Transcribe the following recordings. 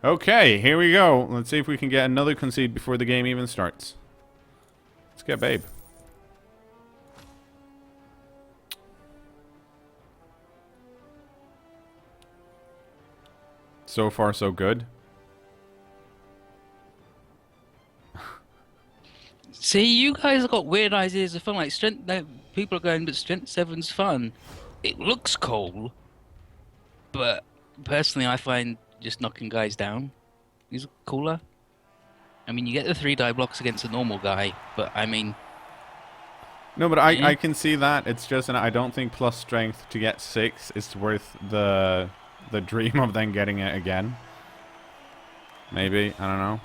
Okay, here we go. Let's see if we can get another concede before the game even starts. Let's get Babe. So far, so good. See, you guys have got weird ideas of fun. Like strength, no, people are going, but strength seven's fun. It looks cool, but personally, I find just knocking guys down is cooler. I mean, you get the 3 die blocks against a normal guy, but I mean, No, but I eh? can see that. It's just, I don't think plus strength to get 6 is worth the dream of then getting it again. Maybe, I don't know.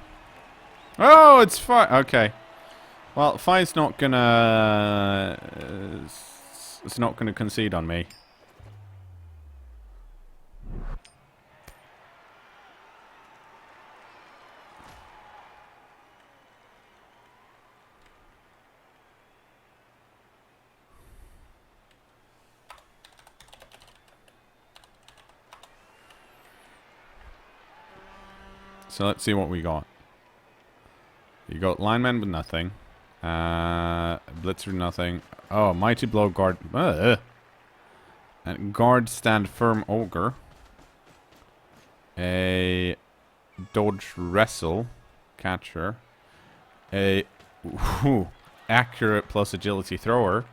Oh, it's fine. Okay. Well, Fi's not gonna... it's not gonna concede on me. So let's see what we got. You got lineman with nothing. Blitzer nothing. Oh, mighty blow guard. And guard stand firm ogre. A dodge wrestle catcher. A accurate plus agility thrower.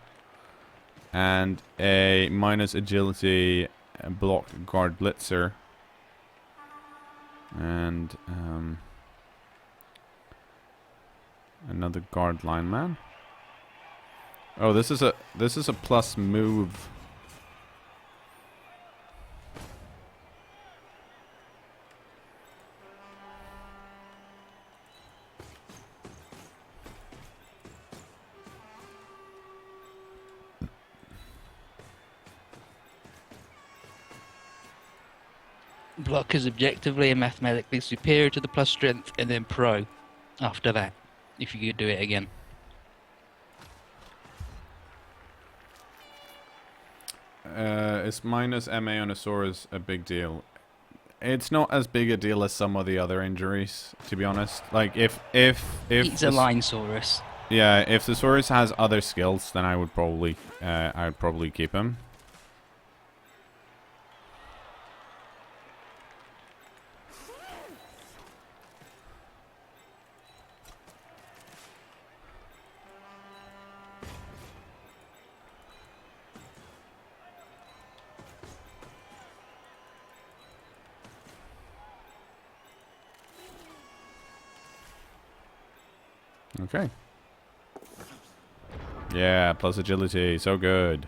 And a minus agility block guard blitzer. And another guard lineman. Oh, this is a plus move. Block is objectively and mathematically superior to the plus strength, and then pro after that, if you could do it again. Is minus MA on a Saurus a big deal? It's not as big a deal as some of the other injuries, to be honest. Like if It's a Linesaurus. yeah, if the Saurus has other skills, then I would probably keep him. Okay. Yeah, plus agility, so good.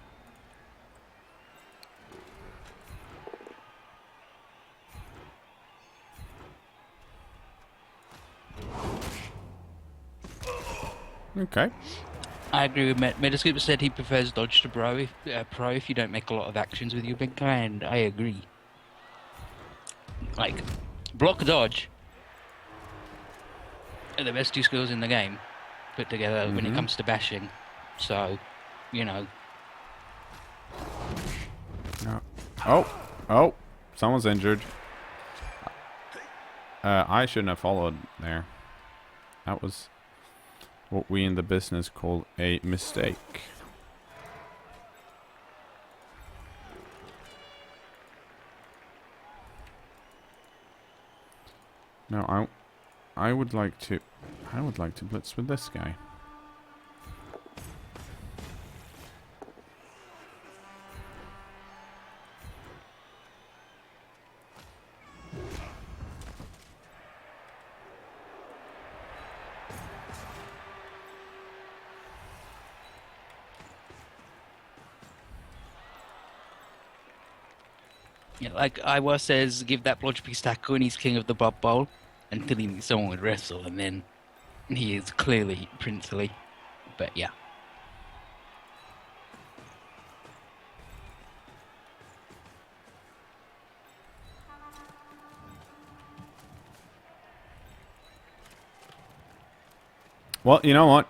Okay. I agree with Metascoop said he prefers dodge to pro if you don't make a lot of actions with your big guy, and I agree. Like, block dodge are the best 2 skills in the game put together when it comes to bashing. So, you know. No. Oh, someone's injured. I shouldn't have followed there. That was what we in the business call a mistake. No, I would like to blitz with this guy. Yeah, like Iwa says, give that blodge piece tackle and he's king of the Blood Bowl until he meets someone with wrestle, and then he is clearly princely. But yeah. Well, you know what?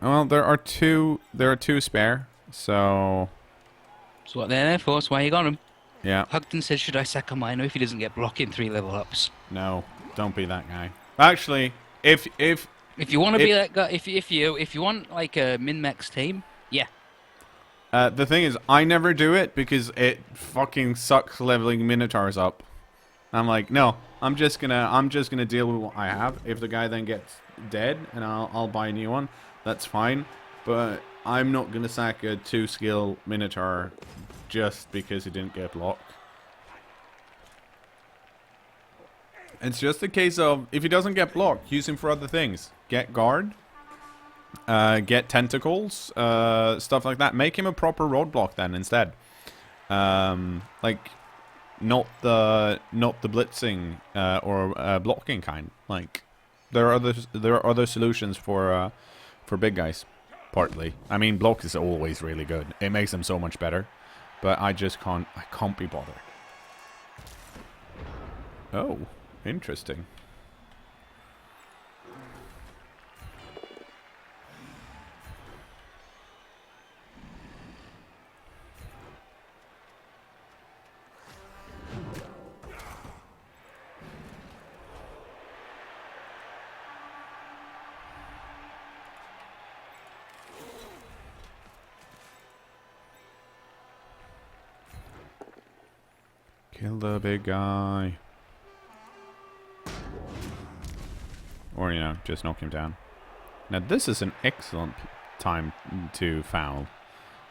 Well, there are two spare, so So what they're there for, that's why you got them. Yeah. Hugden says, should I sack a minor if he doesn't get block in 3 level ups? No, don't be that guy. Actually, if If you want to be that guy, if you want like a min-max team, yeah. the thing is, I never do it because it fucking sucks leveling Minotaurs up. I'm like, no, I'm just gonna deal with what I have. If the guy then gets dead and I'll buy a new one, that's fine. But I'm not gonna sack a 2-skill Minotaur just because he didn't get blocked. It's just a case of, if he doesn't get blocked, use him for other things. Get guard, get tentacles, stuff like that. Make him a proper roadblock then instead. Like, not the blitzing or blocking kind. Like, there are other solutions for big guys. Partly, I mean, block is always really good. It makes them so much better. But I can't be bothered. Oh. Interesting. Kill the big guy. Or, you know, just knock him down. Now, this is an excellent time to foul,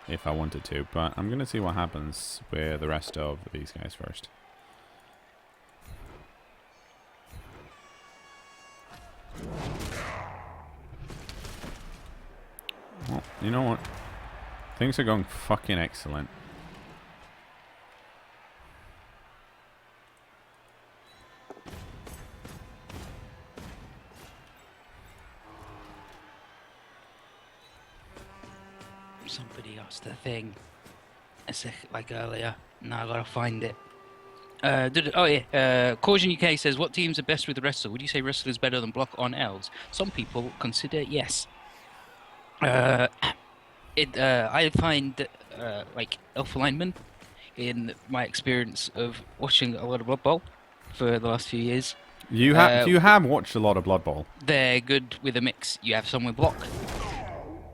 if I wanted to. But I'm going to see what happens with the rest of these guys first. Well, you know what? Things are going fucking excellent. Somebody asked the thing like earlier. Now I gotta find it. Caution UK says, what teams are best with wrestle? Would you say wrestle is better than block on elves? Some people consider yes. I find like elf alignment, in my experience of watching a lot of Blood Bowl for the last few years. You have watched a lot of Blood Bowl. They're good with a mix. You have some with block,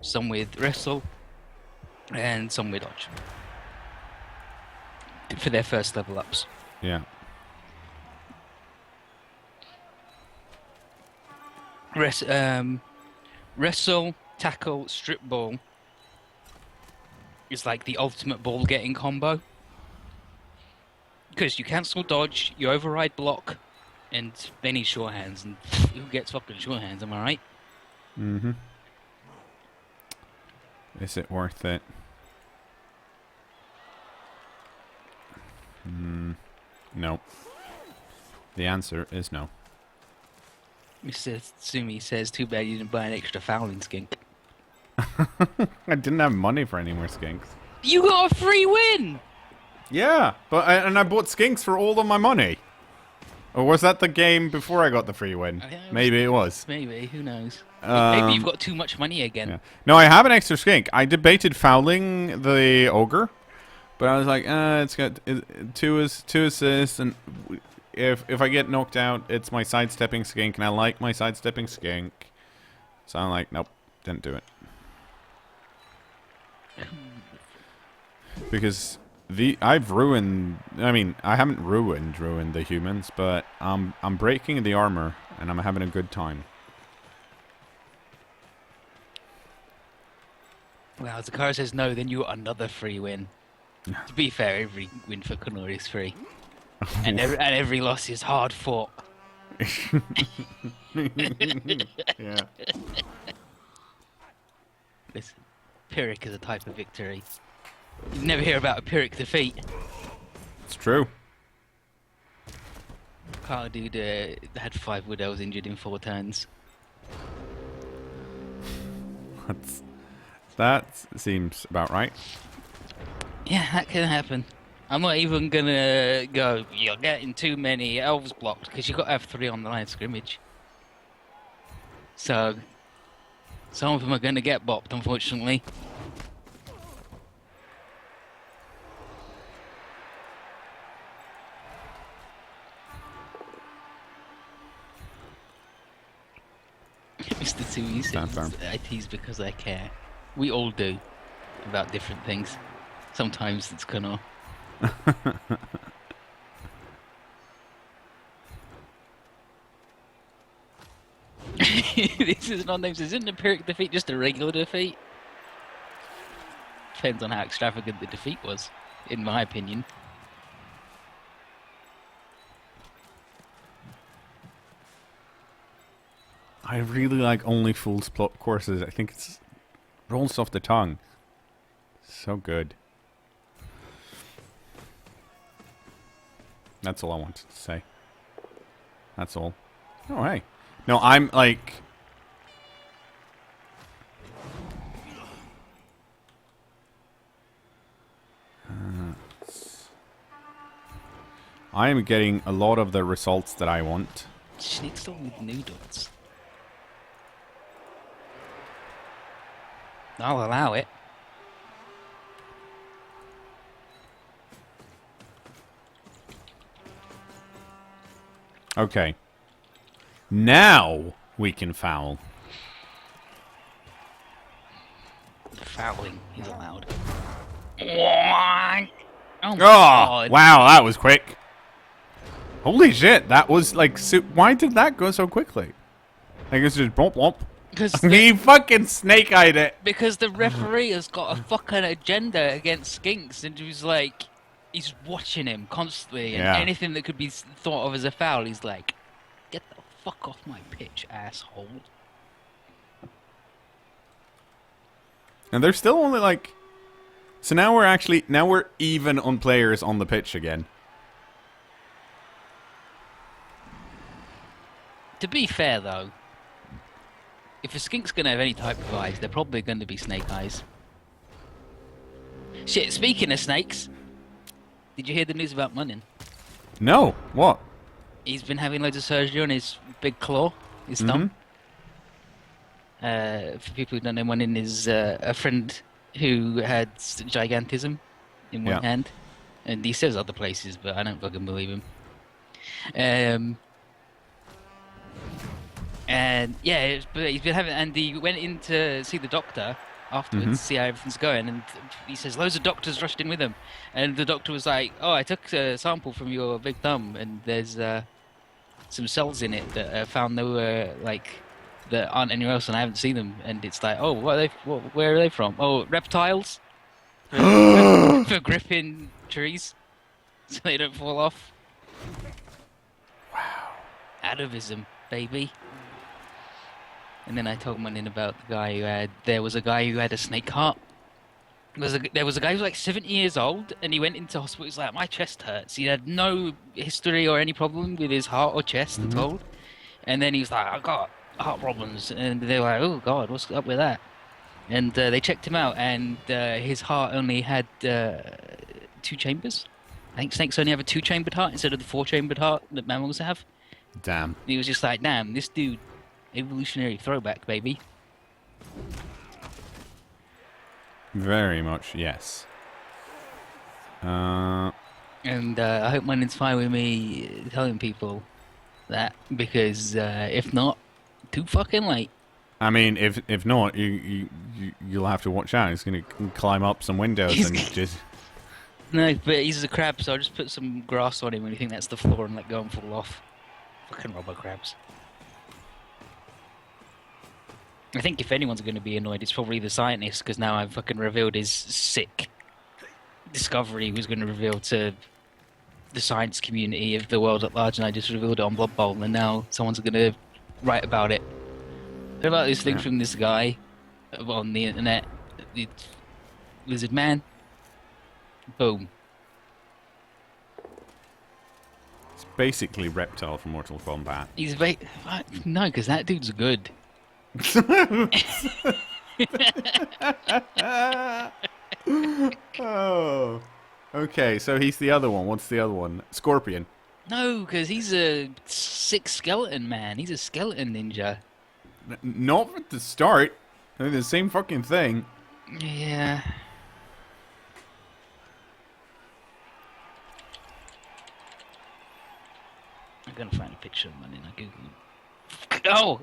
some with wrestle, and some with dodge for their first level ups. Yeah. Wrestle, tackle, strip ball is like the ultimate ball getting combo. Because you cancel dodge, you override block, and they need sure hands. And who gets fucking sure hands, am I right? Mm-hmm. Is it worth it? No. The answer is no. Mr. Sumi says, too bad you didn't buy an extra fouling skink. I didn't have money for any more skinks. You got a free win! Yeah, but I bought skinks for all of my money. Or was that the game before I got the free win? Maybe it was. Maybe, who knows? Maybe you've got too much money again. Yeah. No, I have an extra skink. I debated fouling the ogre, but I was like, it's got two assists, and if I get knocked out, it's my sidestepping skink, and I like my sidestepping skink. So I'm like, nope, didn't do it. Because I've ruined. I mean, I haven't ruined the humans, but I'm breaking the armor, and I'm having a good time. Well, Zakara says no, then you got another free win. To be fair, every win for cKnoor is free. and every loss is hard fought. Yeah. Listen, Pyrrhic is a type of victory. You never hear about a Pyrrhic defeat. It's true. Carl dude had 5 Wood Elves injured in 4 turns. That seems about right. Yeah, that can happen. I'm not even gonna go, you're getting too many elves blocked, because you've got to have 3 on the line of scrimmage. So, some of them are gonna get bopped, unfortunately. Mr. Two, he says, Stand firm. I tease because I care. We all do about different things. Sometimes it's cKnoor. This is not names. Isn't a Pyrrhic defeat just a regular defeat? Depends on how extravagant the defeat was, in my opinion. I really like only fools courses. I think it's rolls off the tongue. So good. That's all I wanted to say. That's all. Oh, hey. No, I'm like... I am getting a lot of the results that I want. Schnitzel with noodles. I'll allow it. Okay. Now we can foul. Fouling is allowed. Oh, Oh, God. wow, that was quick. Holy shit, that was like... why did that go so quickly? I guess just blomp blomp. He fucking snake-eyed it. Because the referee has got a fucking agenda against Skinks, and he's like, he's watching him constantly, and anything that could be thought of as a foul, he's like, get the fuck off my pitch, asshole. And they're still only like... So now we're even on players on the pitch again. To be fair, though, if a skink's going to have any type of eyes, they're probably going to be snake eyes. Shit, speaking of snakes, did you hear the news about Munnin? No, what? He's been having loads of surgery on his big claw, his thumb. For people who don't know, Munnin is a friend who had gigantism in one hand. And he says other places, but I don't fucking believe him. And yeah, but he's been having, and he went in to see the doctor afterwards to see how everything's going, and he says loads of doctors rushed in with him, and the doctor was like, "Oh, I took a sample from your big thumb, and there's some cells in it that I found they were like that aren't anywhere else, and I haven't seen them." And it's like, "Oh, where are they from? Oh, reptiles for gripping trees so they don't fall off." Wow, atavism, baby. And then I told Munnin about the guy who had... There was a guy who had a snake heart. There was a guy who was like 70 years old, and he went into hospital. He's like, my chest hurts. He had no history or any problem with his heart or chest at all. And then he was like, I got heart problems. And they were like, oh, God, what's up with that? And they checked him out, and his heart only had 2 chambers. I think snakes only have a 2-chambered heart instead of the 4-chambered heart that mammals have. Damn. And he was just like, damn, this dude... Evolutionary throwback, baby. Very much, yes. And I hope Munnin's fine with me telling people that, because if not, too fucking late. I mean, if not, you'll have to watch out. He's gonna climb up some windows and just... No, but he's a crab, so I'll just put some grass on him when you think that's the floor and let go and fall off. Fucking rubber crabs. I think if anyone's going to be annoyed, it's probably the scientist, because now I've fucking revealed his sick discovery he was going to reveal to the science community of the world at large, and I just revealed it on Blood Bowl, and now someone's going to write about it. What about this thing from this guy on the internet? It's Lizard Man. Boom. It's basically Reptile from Mortal Kombat. He's no, because that dude's good. Oh. Okay, so he's the other one. What's the other one? Scorpion. No, because he's a sick skeleton man. He's a skeleton ninja. Not at the start. They're the same fucking thing. Yeah. I'm gonna find a picture of Munnin. I Google him. Oh!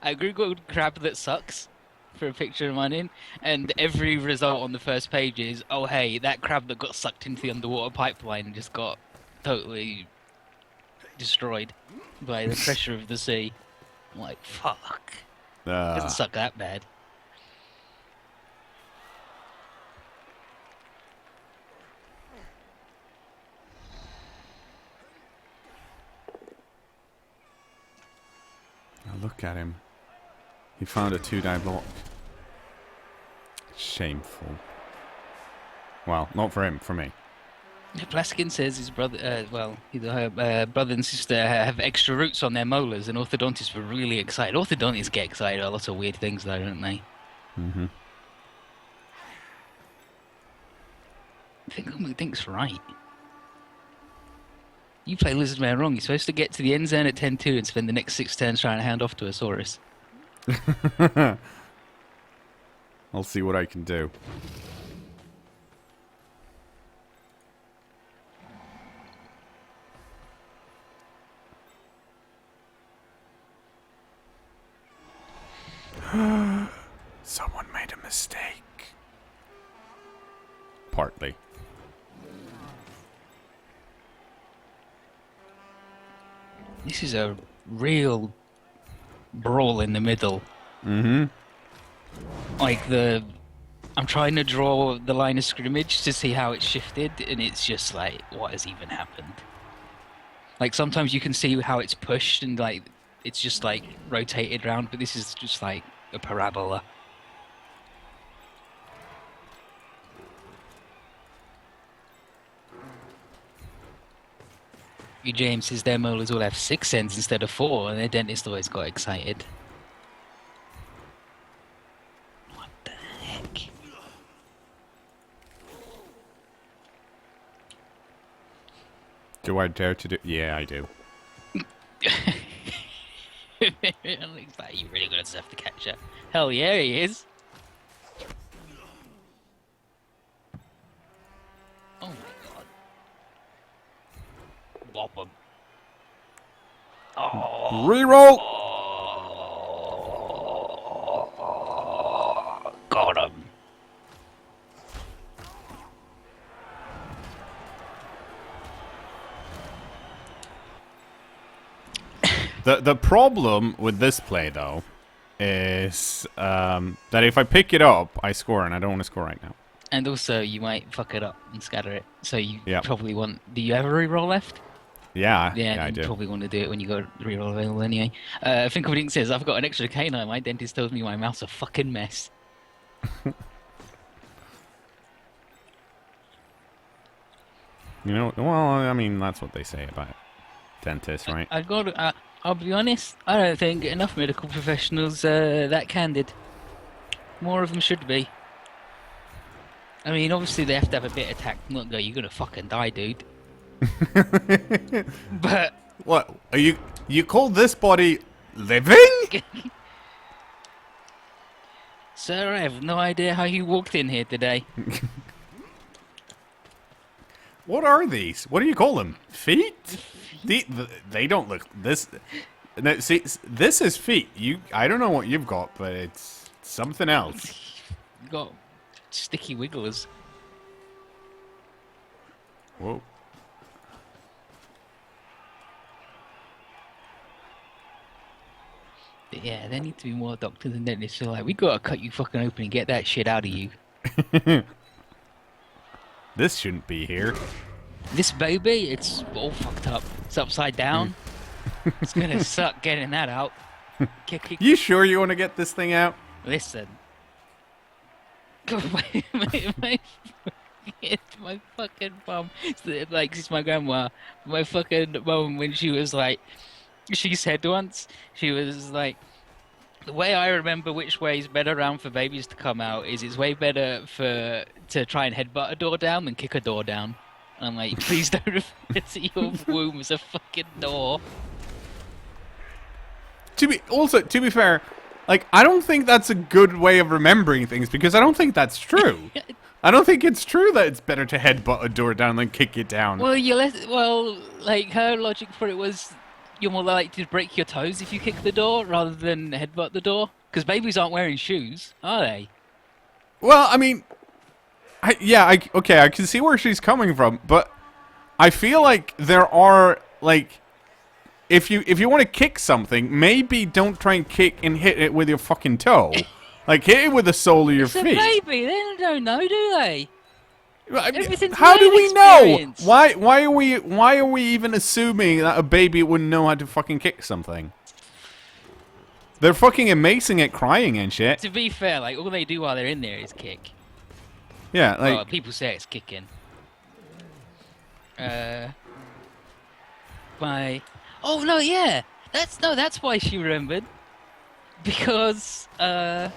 I googled crab that sucks for a picture of mine in, and every result on the first page is, oh hey, that crab that got sucked into the underwater pipeline just got totally destroyed by the pressure of the sea. I'm like, fuck. It doesn't suck that bad. Now look at him. He found a 2-die block. Shameful. Well, not for him, for me. Plaskin says his brother, her brother and sister have extra roots on their molars, and orthodontists were really excited. Orthodontists get excited about lots of weird things, though, don't they? Mm-hmm. I think Umuthink's right. You play Lizardman wrong. You're supposed to get to the end zone at 10-2 and spend the next 6 turns trying to hand off to a Saurus. I'll see what I can do. Someone made a mistake. Partly. This is a real brawl in the middle. Mm-hmm. Like I'm trying to draw the line of scrimmage to see how it's shifted, and it's just like, what has even happened? Like sometimes you can see how it's pushed and like it's just like rotated around, but this is just like a parabola. James says their molars all have 6 ends instead of 4, and their dentist always got excited. What the heck? Do I dare to do? Yeah, I do. It's like, you really gonna have to catch her. Hell yeah, he is. Oh my god. Whop him. Oh. Reroll! Oh. Got him. The problem with this play, though, is that if I pick it up, I score, and I don't want to score right now. And also, you might fuck it up and scatter it. So you Yep. probably want... Do you have a reroll left? Yeah, Yeah, I you do. probably want to do it when you got reroll available anyway. I think Link says, I've got an extra canine. My dentist tells me my mouth's a fucking mess. You know, well, I mean, that's what they say about dentists, right? I'll be honest, I don't think enough medical professionals are that candid. More of them should be. I mean, obviously they have to have a bit of tact, not go, you're gonna fucking die, dude. But... What? Are you call this body living? Sir, I have no idea how you walked in here today. What are these? What do you call them? Feet? They don't look this. No, see, this is feet. I don't know what you've got, but it's something else. You got sticky wigglers. Whoa. But yeah, there need to be more doctors and dentists who are like, we gotta cut you fucking open and get that shit out of you. This shouldn't be here. This baby, it's all fucked up. It's upside down. It's gonna suck getting that out. You sure you want to get this thing out? Listen. my fucking mum, like, it's my grandma. My fucking mum, when she was like, she said once, she was like, the way I remember which way is better around for babies to come out is it's way better to try and headbutt a door down than kick a door down. And I'm like, please don't refer to your womb as a fucking door. To be fair, like, I don't think that's a good way of remembering things because I don't think that's true. I don't think it's true that it's better to headbutt a door down than kick it down. Well, like, her logic for it was you're more likely to break your toes if you kick the door rather than headbutt the door. Because babies aren't wearing shoes, are they? Well, I mean, okay, I can see where she's coming from, but I feel like there are like, if you want to kick something, maybe don't try and kick and hit it with your fucking toe. Like, hit it with the sole of your It's a feet. baby. They don't know, do they? Everything's How do learning we know? experience. Why are we even assuming that a baby wouldn't know how to fucking kick something? They're fucking amazing at crying and shit. To be fair, like all they do while they're in there is kick. Yeah, like Well, people say it's kicking. Oh no, yeah. That's why she remembered. Because my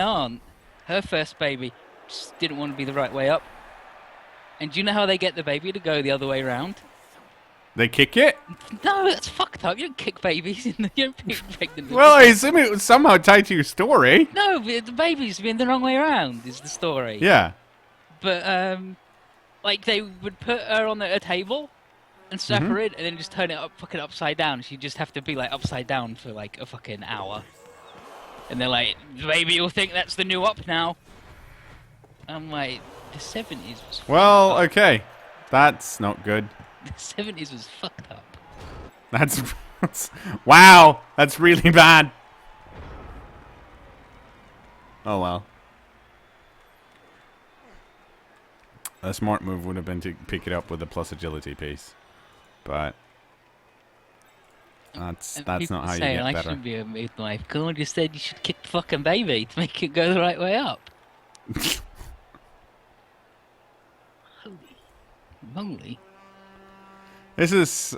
aunt, her first baby, just didn't want to be the right way up. And do you know how they get the baby to go the other way around? they kick it. No, that's fucked up. You don't kick babies in the you don't pick pregnant babies. Well, I assume it was somehow tied to your story. No, but the baby's been the wrong way around is the story. Yeah. But like they would put her on a table and strap her in, and then just turn it up, fucking upside down. She'd just have to be like upside down for like a fucking hour. And they're like, the baby will think that's the new up now. I'm like, the 70s was Well, fucked up. okay. That's not good. The 70s was fucked up. That's wow. That's really bad. Oh well. A smart move would have been to pick it up with the plus agility piece, but that's People not how you say get I better. shouldn't be a midwife. God just said you should kick the fucking baby to make it go the right way up. Holy moly. This is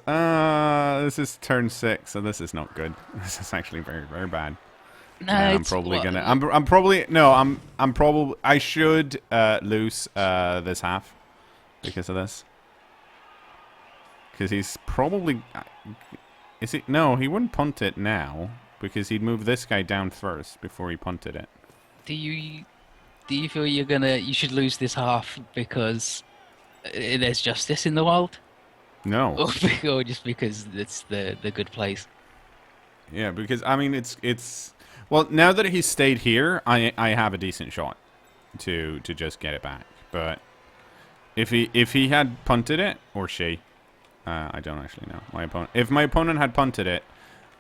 turn 6, so this is not good. This is actually very, very bad. No, I'm it's probably what- gonna. I'm probably no. I'm probably. I should lose this half because of this. Because he's probably. Is he? No, he wouldn't punt it now because he'd move this guy down first before he punted it. Do you feel you should lose this half because there's justice in the world, No. or just because it's the good place? Yeah, because I mean it's. Well, now that he's stayed here, I have a decent shot to just get it back. But if he had punted it, or she, I don't actually know. My opponent. If my opponent had punted it,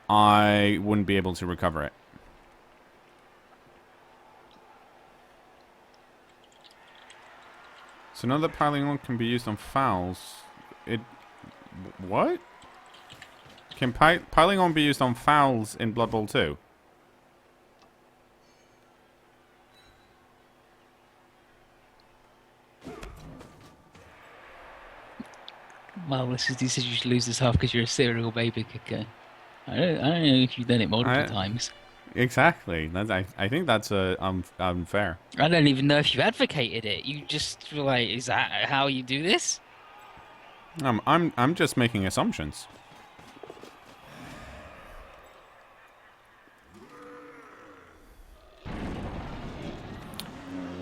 I wouldn't be able to recover it. So now that piling on can be used on fouls, what? Can piling on be used on fouls in Blood Bowl 2? Well, he says you should lose this half because you're a serial baby kicker. I don't know if you've done it multiple times. Exactly. I think that's unfair. I don't even know if you advocated it. You just were like, is that how you do this? I'm just making assumptions.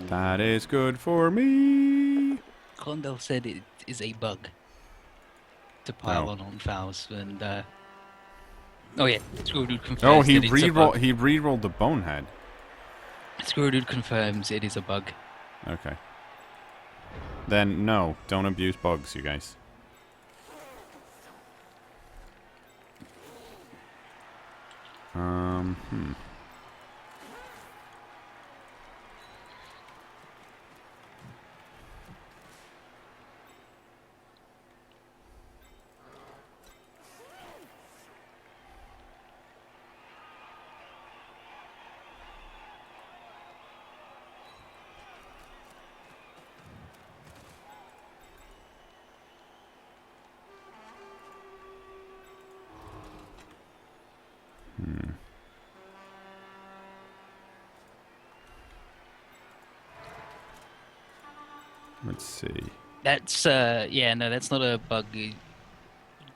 That is good for me. Condell said it is a bug to pile on fouls, and oh yeah, Squirreldude confirms. Oh, he that it's a bug. re-rolled the bonehead. Squirreldude confirms it is a bug. Okay. Then no, don't abuse bugs, you guys. Hmm. Let's see. That's yeah, no, that's not a bug.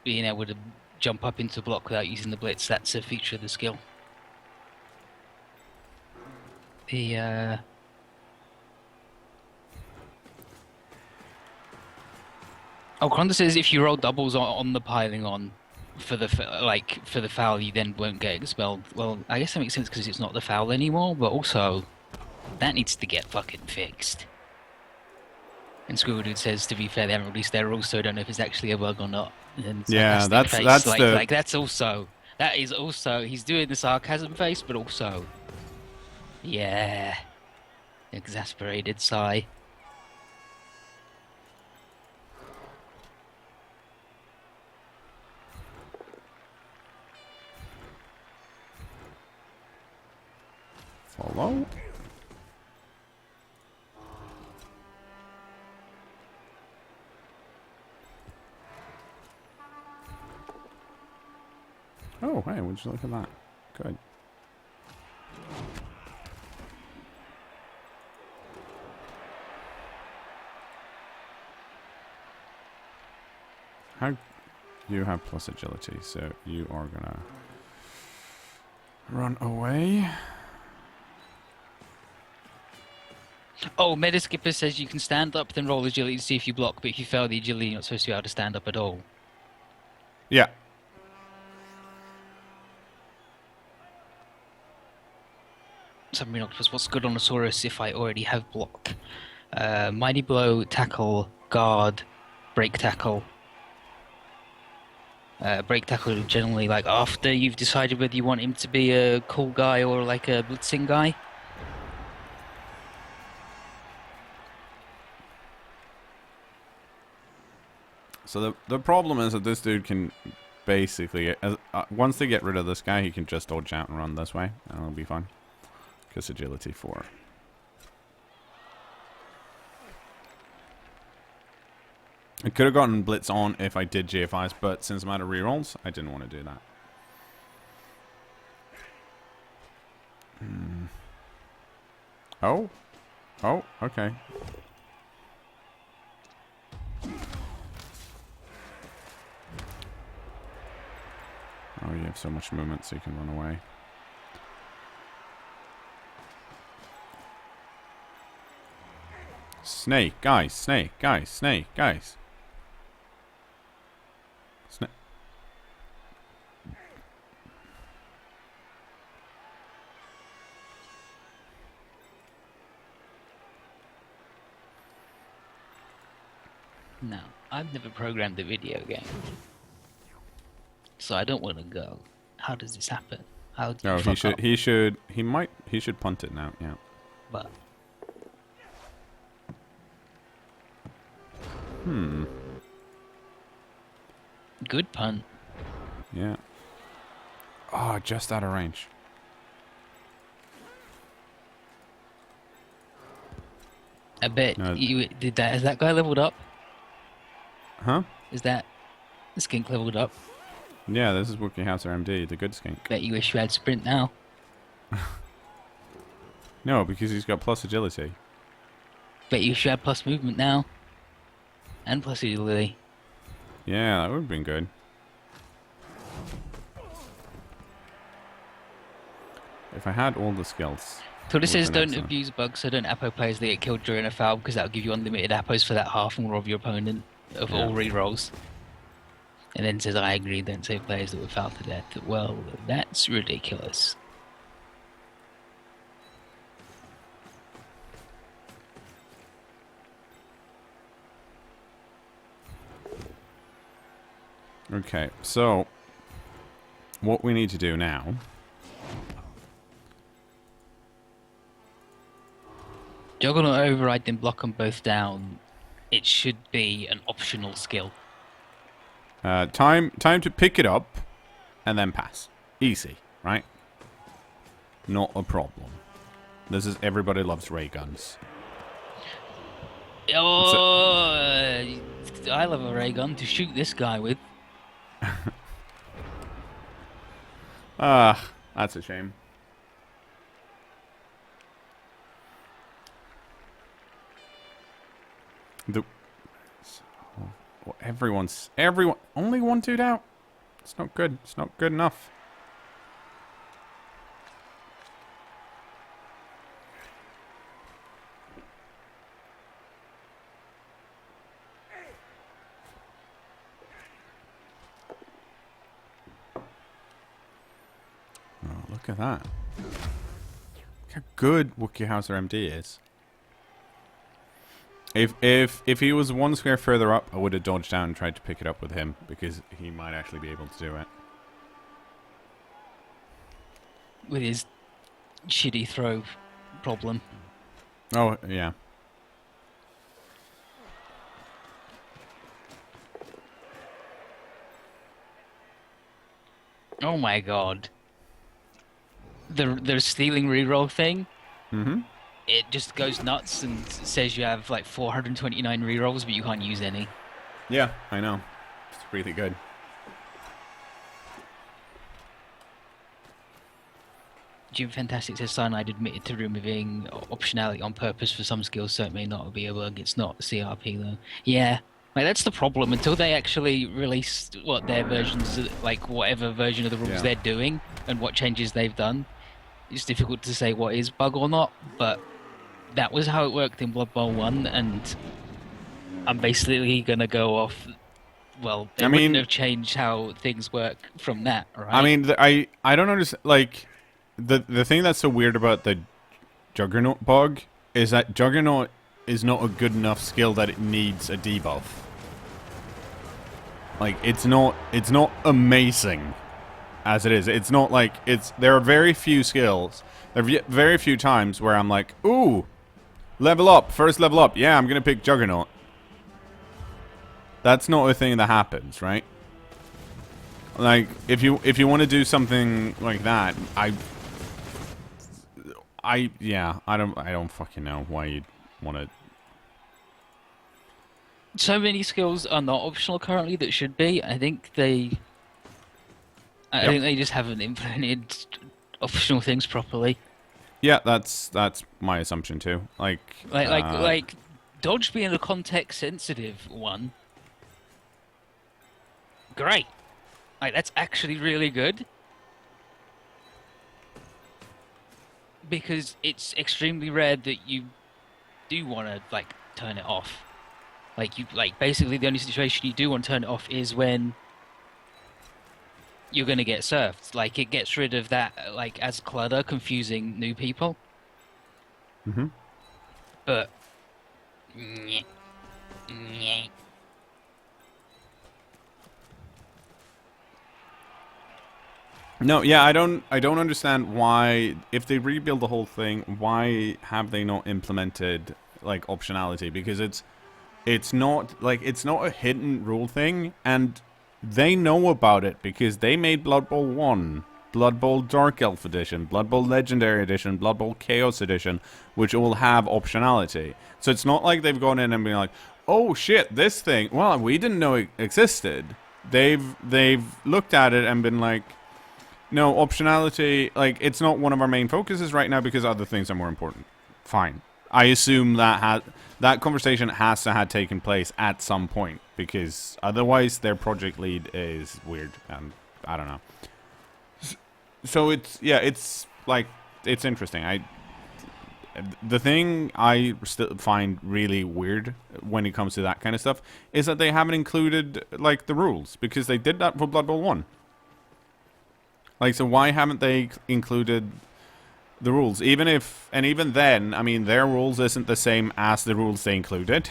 Being able to jump up into block without using the blitz, that's a feature of the skill. The Oh, Conda says if you roll doubles on the piling on, for the for the foul, you then won't get expelled. Well, I guess that makes sense because it's not the foul anymore. But also, that needs to get fucking fixed. And Squirrel Dude says, to be fair, they haven't released their rules, so I don't know if it's actually a bug or not. And Yeah, sarcastic face, that's the that's also he's doing the sarcasm face, but also, yeah, exasperated sigh. follow. Oh, hey, would you look at that? Good. How you have plus agility, so you are gonna run away. Oh, Metaskipper says you can stand up, then roll agility to see if you block, but if you fail the agility, you're not supposed to be able to stand up at all. Yeah. Submarine Octopus, what's good on a Saurus if I already have block? Mighty Blow, Tackle, Guard, Break Tackle. Break Tackle generally like after you've decided whether you want him to be a cool guy or like a blitzing guy. So the problem is that this dude can basically, once they get rid of this guy, he can just dodge out and run this way, and it'll be fine. Because agility 4. I could have gotten Blitz on if I did GFIs, but since I'm out of rerolls, I didn't want to do that. Oh? Oh, okay. Oh, you have so much movement so you can run away. Snake, guys, snake, guys, snake, guys. Snake. No, I've never programmed a video game, so I don't want to go. How does this happen? How do you No, fuck up? he should punt it now, yeah. But good punt. Yeah. Oh, just out of range. I bet No. you did that. Has that guy leveled up? Huh? Is that skink leveled up? Yeah, this is Wookiee Hauser MD, the good skink. Bet you wish you had sprint now. No, because he's got plus agility. Bet you wish you had plus movement now. And plus agility. Yeah, that would have been good. If I had all the skills. So this Would've says been don't excellent. abuse bugs, so don't Apo players that get killed during a foul because that'll give you unlimited Apos for that half more of your opponent of all rerolls. And then says I agree, don't save players that were fouled to death. Well, that's ridiculous. Okay, so what we need to do now Juggernaut override, then block them both down. It should be an optional skill. time to pick it up and then pass. Easy, right? Not a problem. This is everybody loves ray guns. Oh, I love a ray gun to shoot this guy with. Ah, that's a shame. Everyone only one dude out. It's not good. It's not good enough. Look at that. Look how good Wookiehauser MD is. If he was one square further up, I would have dodged down and tried to pick it up with him, because he might actually be able to do it. With his shitty throw problem. Oh, yeah. Oh my god. The stealing reroll thing, Mm-hmm. it just goes nuts and says you have like 429 rerolls, but you can't use any. Yeah, I know. It's really good. Jim Fantastic says Cyanide admitted to removing optionality on purpose for some skills, so it may not be able. It's not CRP though. Yeah, like that's the problem. Until they actually release what their versions, like whatever version of the rules they're doing and what changes they've done, it's difficult to say what is bug or not. But that was how it worked in Blood Bowl 1, and I'm basically gonna go off. Well, they wouldn't have changed how things work from that, right? I mean, I don't understand. Like, the thing that's so weird about the Juggernaut bug is that Juggernaut is not a good enough skill that it needs a debuff. Like, it's not amazing as it is. It's not like there are very few skills. There are very few times where I'm like, ooh, level up, first level up. Yeah, I'm gonna pick Juggernaut. That's not a thing that happens, right? Like, if you want to do something like that, I don't fucking know why you'd want to. So many skills are not optional currently that should be. I think they just haven't implemented optional things properly. Yeah, that's my assumption too. Like dodge being a context sensitive one. Great. Like, that's actually really good. Because it's extremely rare that you do want to, like, turn it off. Basically the only situation you do want to turn it off is when you're going to get surfed. Like, it gets rid of that, like, as clutter, confusing new people. Mm-hmm. But... No, yeah, I don't understand why, if they rebuild the whole thing, why have they not implemented like optionality? Because it's not a hidden rule thing, and they know about it because they made Blood Bowl 1, Blood Bowl Dark Elf Edition, Blood Bowl Legendary Edition, Blood Bowl Chaos Edition, which all have optionality. So it's not like they've gone in and been like, oh shit, this thing, well, we didn't know it existed. They've looked at it and been like, no, optionality, like, it's not one of our main focuses right now because other things are more important. Fine. I assume that conversation has to have taken place at some point, because otherwise their project lead is weird, and I don't know. So it's interesting. The thing I still find really weird when it comes to that kind of stuff is that they haven't included, like, the rules, because they did that for Blood Bowl 1. Like, so why haven't they included the rules? Even then, I mean, their rules isn't the same as the rules they included.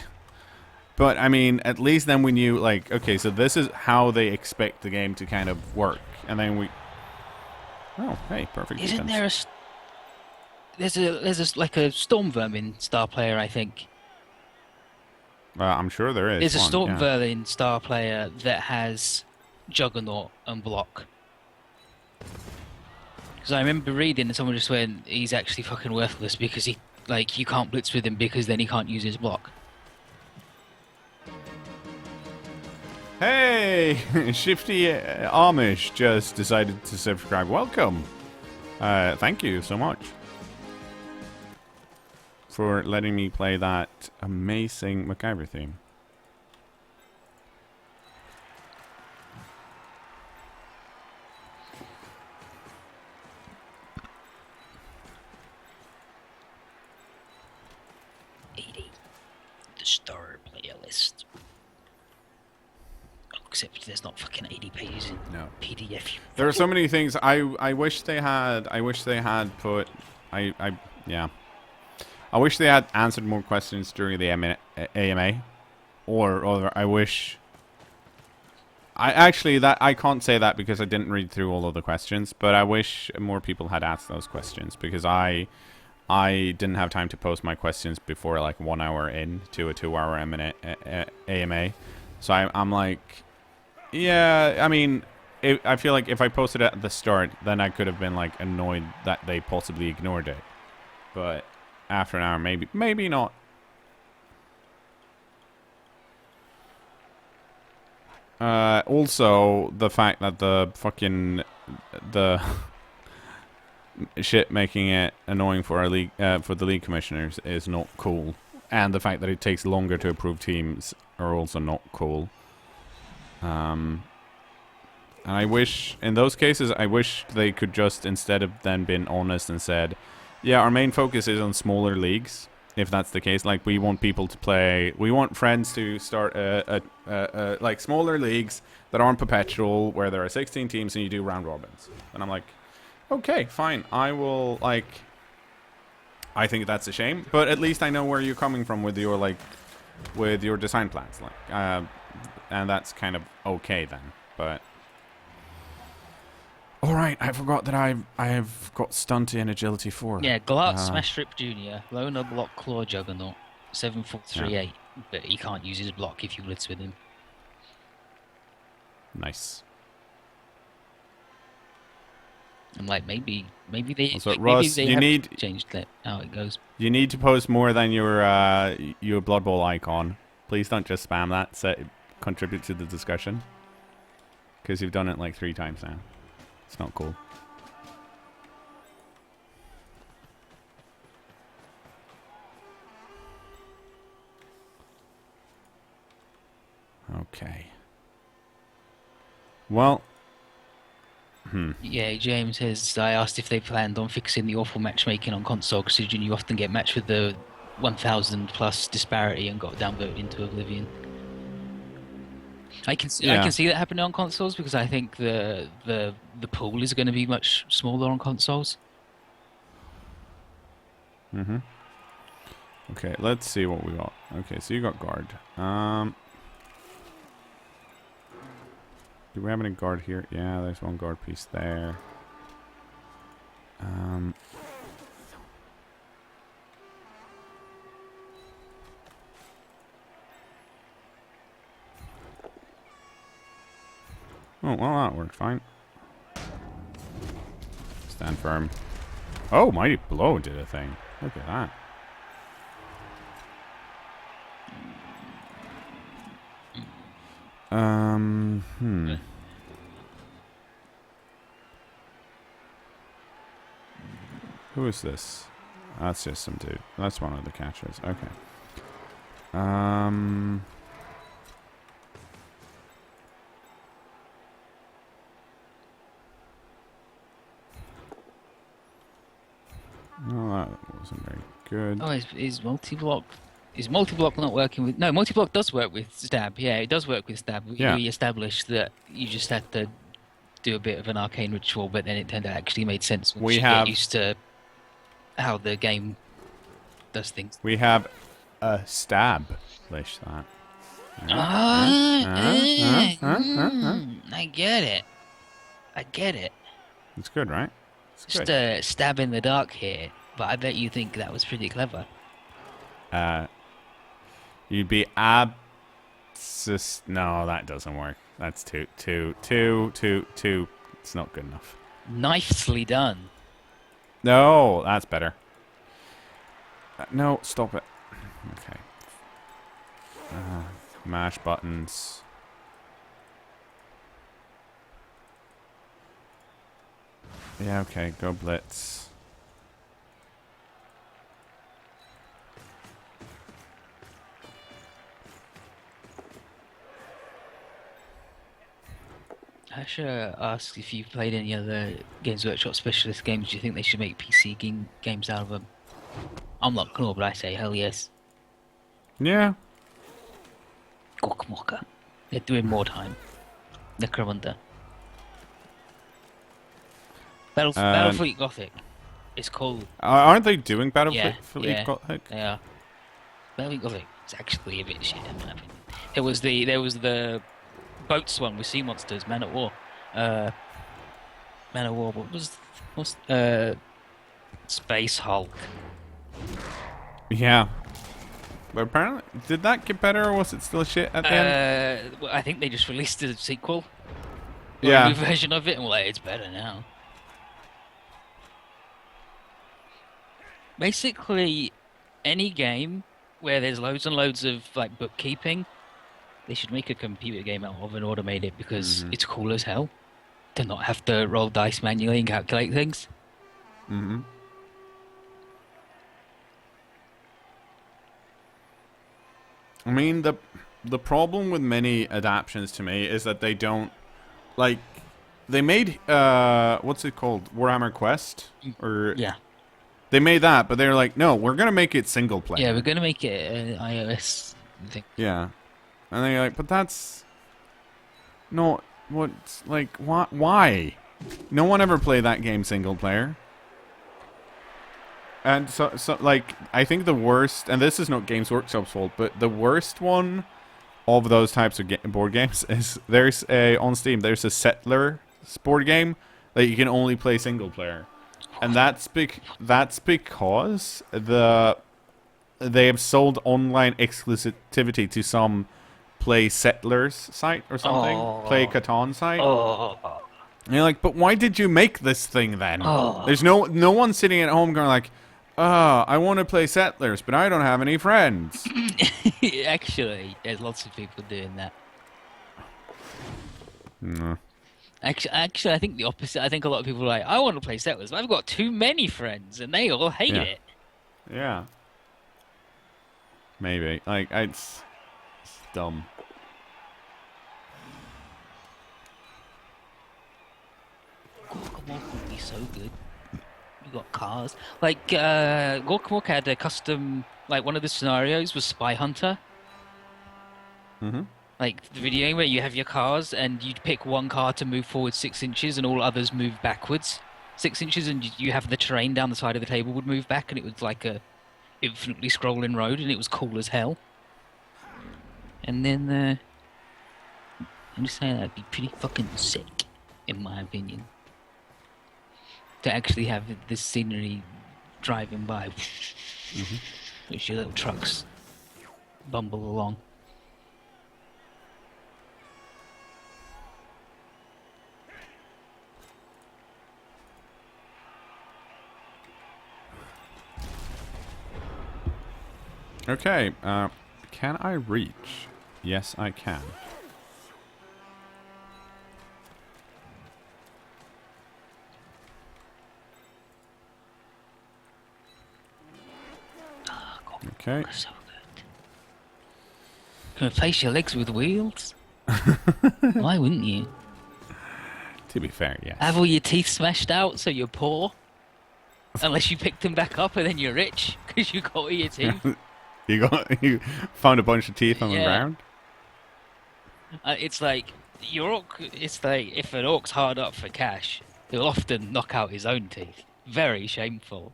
But, I mean, at least then we knew, like, okay, so this is how they expect the game to kind of work. And then we... Oh, hey, perfect Isn't defense. there's like a Storm Vermin star player, I think. I'm sure there is. There's a Storm Vermin star player that has Juggernaut and block. Because I remember reading and someone just went, he's actually fucking worthless because you can't blitz with him because then he can't use his block. Hey! Shifty Amish just decided to subscribe. Welcome! Thank you so much for letting me play that amazing MacGyver theme. The star playlist. except there's not fucking 80 pages in No. PDF. There are so many things I wish they had. I wish they had put. Yeah. I wish they had answered more questions during the AMA, or I wish. I can't say that because I didn't read through all of the questions, but I wish more people had asked those questions because I didn't have time to post my questions before like 1 hour into a 2-hour AMA, so I'm like, yeah, I mean, I feel like if I posted it at the start, then I could have been like annoyed that they possibly ignored it, but after an hour, maybe not. Also, the fact that the shit making it annoying for our league, for the league commissioners is not cool, and the fact that it takes longer to approve teams are also not cool. And I wish, in those cases, I wish they could just, instead of then been honest and said, yeah, our main focus is on smaller leagues. If that's the case, like, we want people to play, we want friends to start like smaller leagues that aren't perpetual, where there are 16 teams and you do round robins. And I'm like, okay, fine, I will, like, I think that's a shame, but at least I know where you're coming from with your, like, with your design plans, like, and that's kind of okay then, but. Alright, I forgot that I've got Stunt in Agility 4. Yeah, Glart Smash Strip Jr., Loner Block Claw Juggernaut, 7438, but he can't use his block if you blitz with him. Nice. I'm like, maybe they Also, Russ, you need changed that how it goes. You need to post more than your Blood Bowl icon. Please don't just spam that. Contribute to the discussion, because you've done it like 3 times now. It's not cool. Okay. Well. Yeah, James says, I asked if they planned on fixing the awful matchmaking on console, considering you often get matched with the 1,000 plus disparity and got downvoted into oblivion. I can see that happening on consoles because I think the pool is going to be much smaller on consoles. Okay, let's see what we got. Okay, so you got guard. Do we have any guard here? Yeah, there's one guard piece there. Oh, well, that worked fine. Stand firm. Oh, Mighty Blow did a thing. Look at that. Who is this? That's just some dude. That's one of the catchers. Okay. No, that wasn't very good. Oh, is multi-block not working with... No, multi-block does work with stab. Yeah, it does work with stab. We established that you just had to do a bit of an arcane ritual, but then it turned out actually made sense once you get used to how the game does things. We have a stab-lish that. I get it. It's good, right? Just a stab in the dark here, but I bet you think that was pretty clever. You'd be no, that doesn't work. That's two. It's not good enough. Nicely done. No, that's better. No, stop it. Okay. Mash buttons. Yeah, okay, go blitz. Asher asks if you've played any other Games Workshop specialist games. Do you think they should make PC games out of them? I'm not cKnoor, but I say hell yes. Yeah. Gokmoka. They're doing more time. Necromunda. And Battlefleet Gothic. It's called. aren't they doing Yeah, Battlefleet yeah, Gothic? they are. Battlefleet Gothic. It's actually a bit shit in my opinion. There was the boats one with sea monsters, Man at War. Uh, Man at War. What's Space Hulk? Yeah. But apparently, did that get better, or was it still shit at the end? Well, I think they just released a sequel. Or Yeah. a new version of it, and well, it's better now. Basically, any game where there's loads and loads of like bookkeeping, they should make a computer game out of and automate it because it's cool as hell to not have to roll dice manually and calculate things. Mm-hmm. I mean, the problem with many adaptions to me is that they don't, like, they made, what's it called? Warhammer Quest? Or Yeah. They made that, but they're like, no, we're going to make it single player. Yeah, we're going to make it an iOS thing. Yeah. And they're like, but that's not what's, like, why? No one ever played that game single player. And so like, I think the worst, and this is not Games Workshop's fault, but the worst one of those types of board games is on Steam, there's a Settler board game that you can only play single player. And that's because they have sold online exclusivity to some Play Settlers site or something. Play Catan site. And you're like, but why did you make this thing then? There's no one sitting at home going like, I want to play Settlers, but I don't have any friends. Actually, there's lots of people doing that. No. Actually, I think the opposite. I think a lot of people are like, I want to play Settlers, but I've got too many friends, and they all hate it. Yeah. Maybe. Like, it's dumb. Guacamole would be so good. You got cars. Like, Guacamole had a custom, like, one of the scenarios was Spy Hunter. Mm-hmm. Like, the video game where you have your cars, and you'd pick one car to move forward 6 inches, and all others move backwards 6 inches, and you have the terrain down the side of the table would move back, and it was like a infinitely scrolling road, and it was cool as hell. And then, I'm just saying that'd be pretty fucking sick, in my opinion. To actually have this scenery driving by, as your little trucks bumble along. Okay, can I reach? Yes, I can. Okay. So good. Can replace your legs with wheels? Why wouldn't you? To be fair, yes. Have all your teeth smashed out so you're poor? Unless you picked them back up and then you're rich because you got all your teeth. You found a bunch of teeth on the ground? It's like it's like if an orc's hard up for cash, he'll often knock out his own teeth. Very shameful.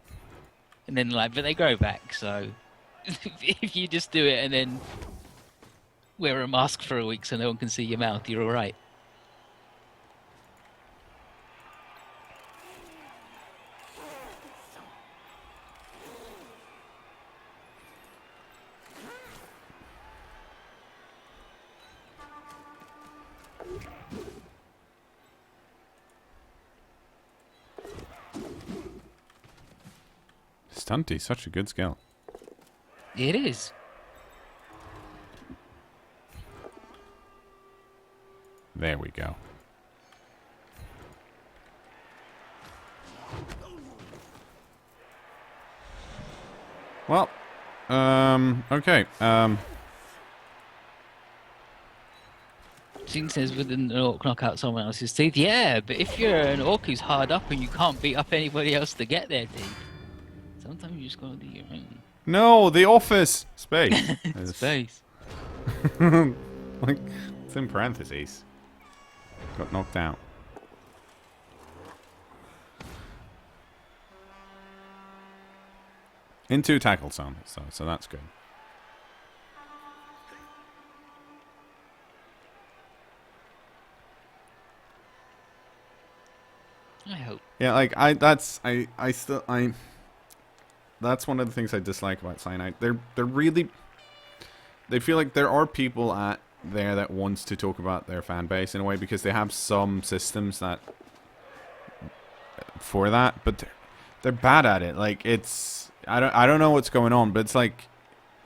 And then but they grow back, so if you just do it and then wear a mask for a week so no one can see your mouth, you're alright. Stunty, such a good skill. It is. There we go. Well, okay, Jing says, would an orc knock out someone else's teeth? Yeah, but if you're an orc who's hard up and you can't beat up anybody else to get their teeth, sometimes you just gotta do your own. No, the office! Space. Space. Like, it's in parentheses. Got knocked out. Into tackle zone, so that's good. I hope. Yeah, like that's one of the things I dislike about Cyanide. They're really, they feel like there are people at there that wants to talk about their fan base in a way because they have some systems that for that, but they're bad at it. Like it's I don't know what's going on, but it's like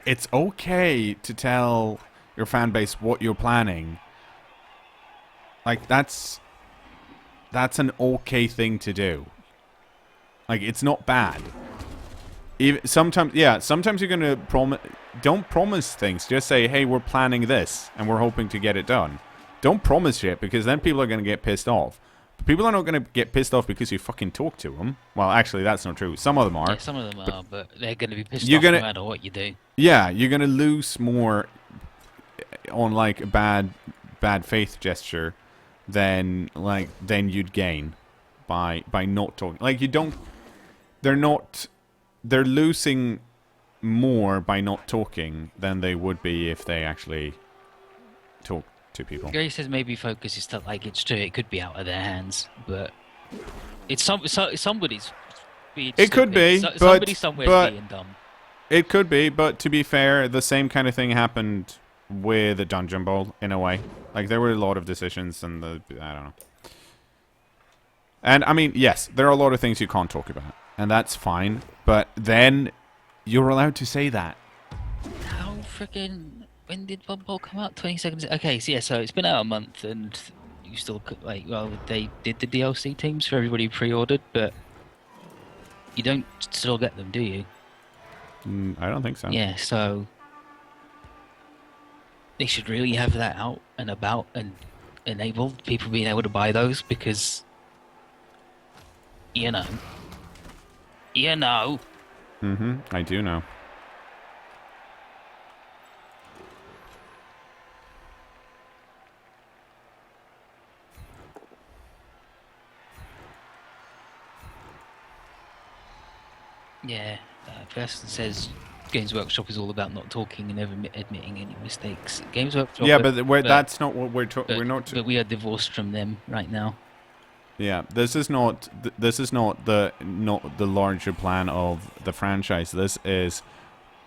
it's okay to tell your fan base what you're planning. Like that's an okay thing to do. Like it's not bad. Even sometimes you're gonna don't promise things. Just say, hey, we're planning this and we're hoping to get it done. Don't promise shit because then people are gonna get pissed off. But people are not gonna get pissed off because you fucking talk to them. Well, actually, that's not true. Some of them are. Yeah, some of them are, but they're gonna be pissed off no matter what you do. Yeah, you're gonna lose more on like a bad faith gesture than you'd gain by not talking. Like you don't. They're losing more by not talking than they would be if they actually talk to people. Gary says maybe focus is stuff like it's true. It could be out of their hands, but it's somebody's. It could be, but somebody somewhere's being dumb. It could be, but to be fair, the same kind of thing happened with the Dungeon Bowl in a way. Like there were a lot of decisions, and I don't know. And I mean, yes, there are a lot of things you can't talk about, and that's fine. But then you're allowed to say that. How freaking? When did Blood Bowl come out? 20 seconds. Okay, so yeah, so it's been out a month, and you still they did the DLC teams for everybody who pre-ordered, but you don't still get them, do you? I don't think so. Yeah, so they should really have that out and about and enable people being able to buy those because you know. I do know. Yeah, Preston says Games Workshop is all about not talking and never admitting any mistakes. Games Workshop. Yeah, but that's not what we're talking. We're not. But we are divorced from them right now. Yeah, this is not the larger plan of the franchise. This is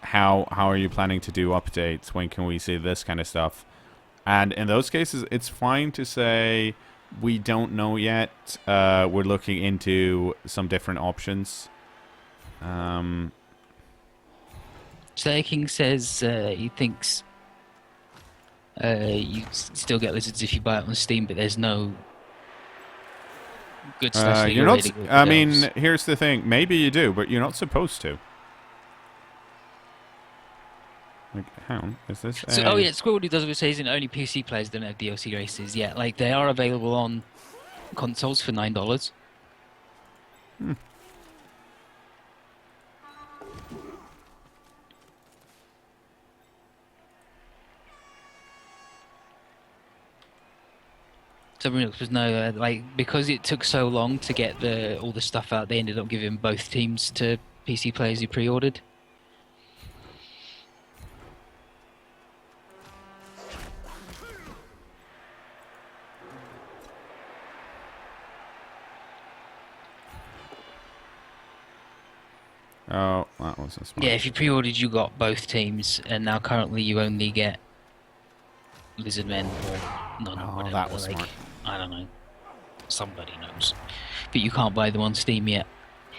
how are you planning to do updates? When can we see this kind of stuff? And in those cases, it's fine to say we don't know yet. We're looking into some different options. Slayer King says he thinks you still get Lizards if you buy it on Steam, but there's no good slash you're not. I mean, here's the thing. Maybe you do, but you're not supposed to. Like, hang on. Is this? Oh yeah, Squirrel does what it says. Only PC players don't have DLC races. Yeah, like they are available on consoles for $9. Somebody else was no, because it took so long to get all the stuff out, they ended up giving both teams to PC players who pre-ordered. Oh, that was a smart. Yeah, if you pre-ordered, you got both teams, and now currently you only get Lizardmen or none. Oh, whatever. that was smart. I don't know. Somebody knows. But you can't buy them on Steam yet.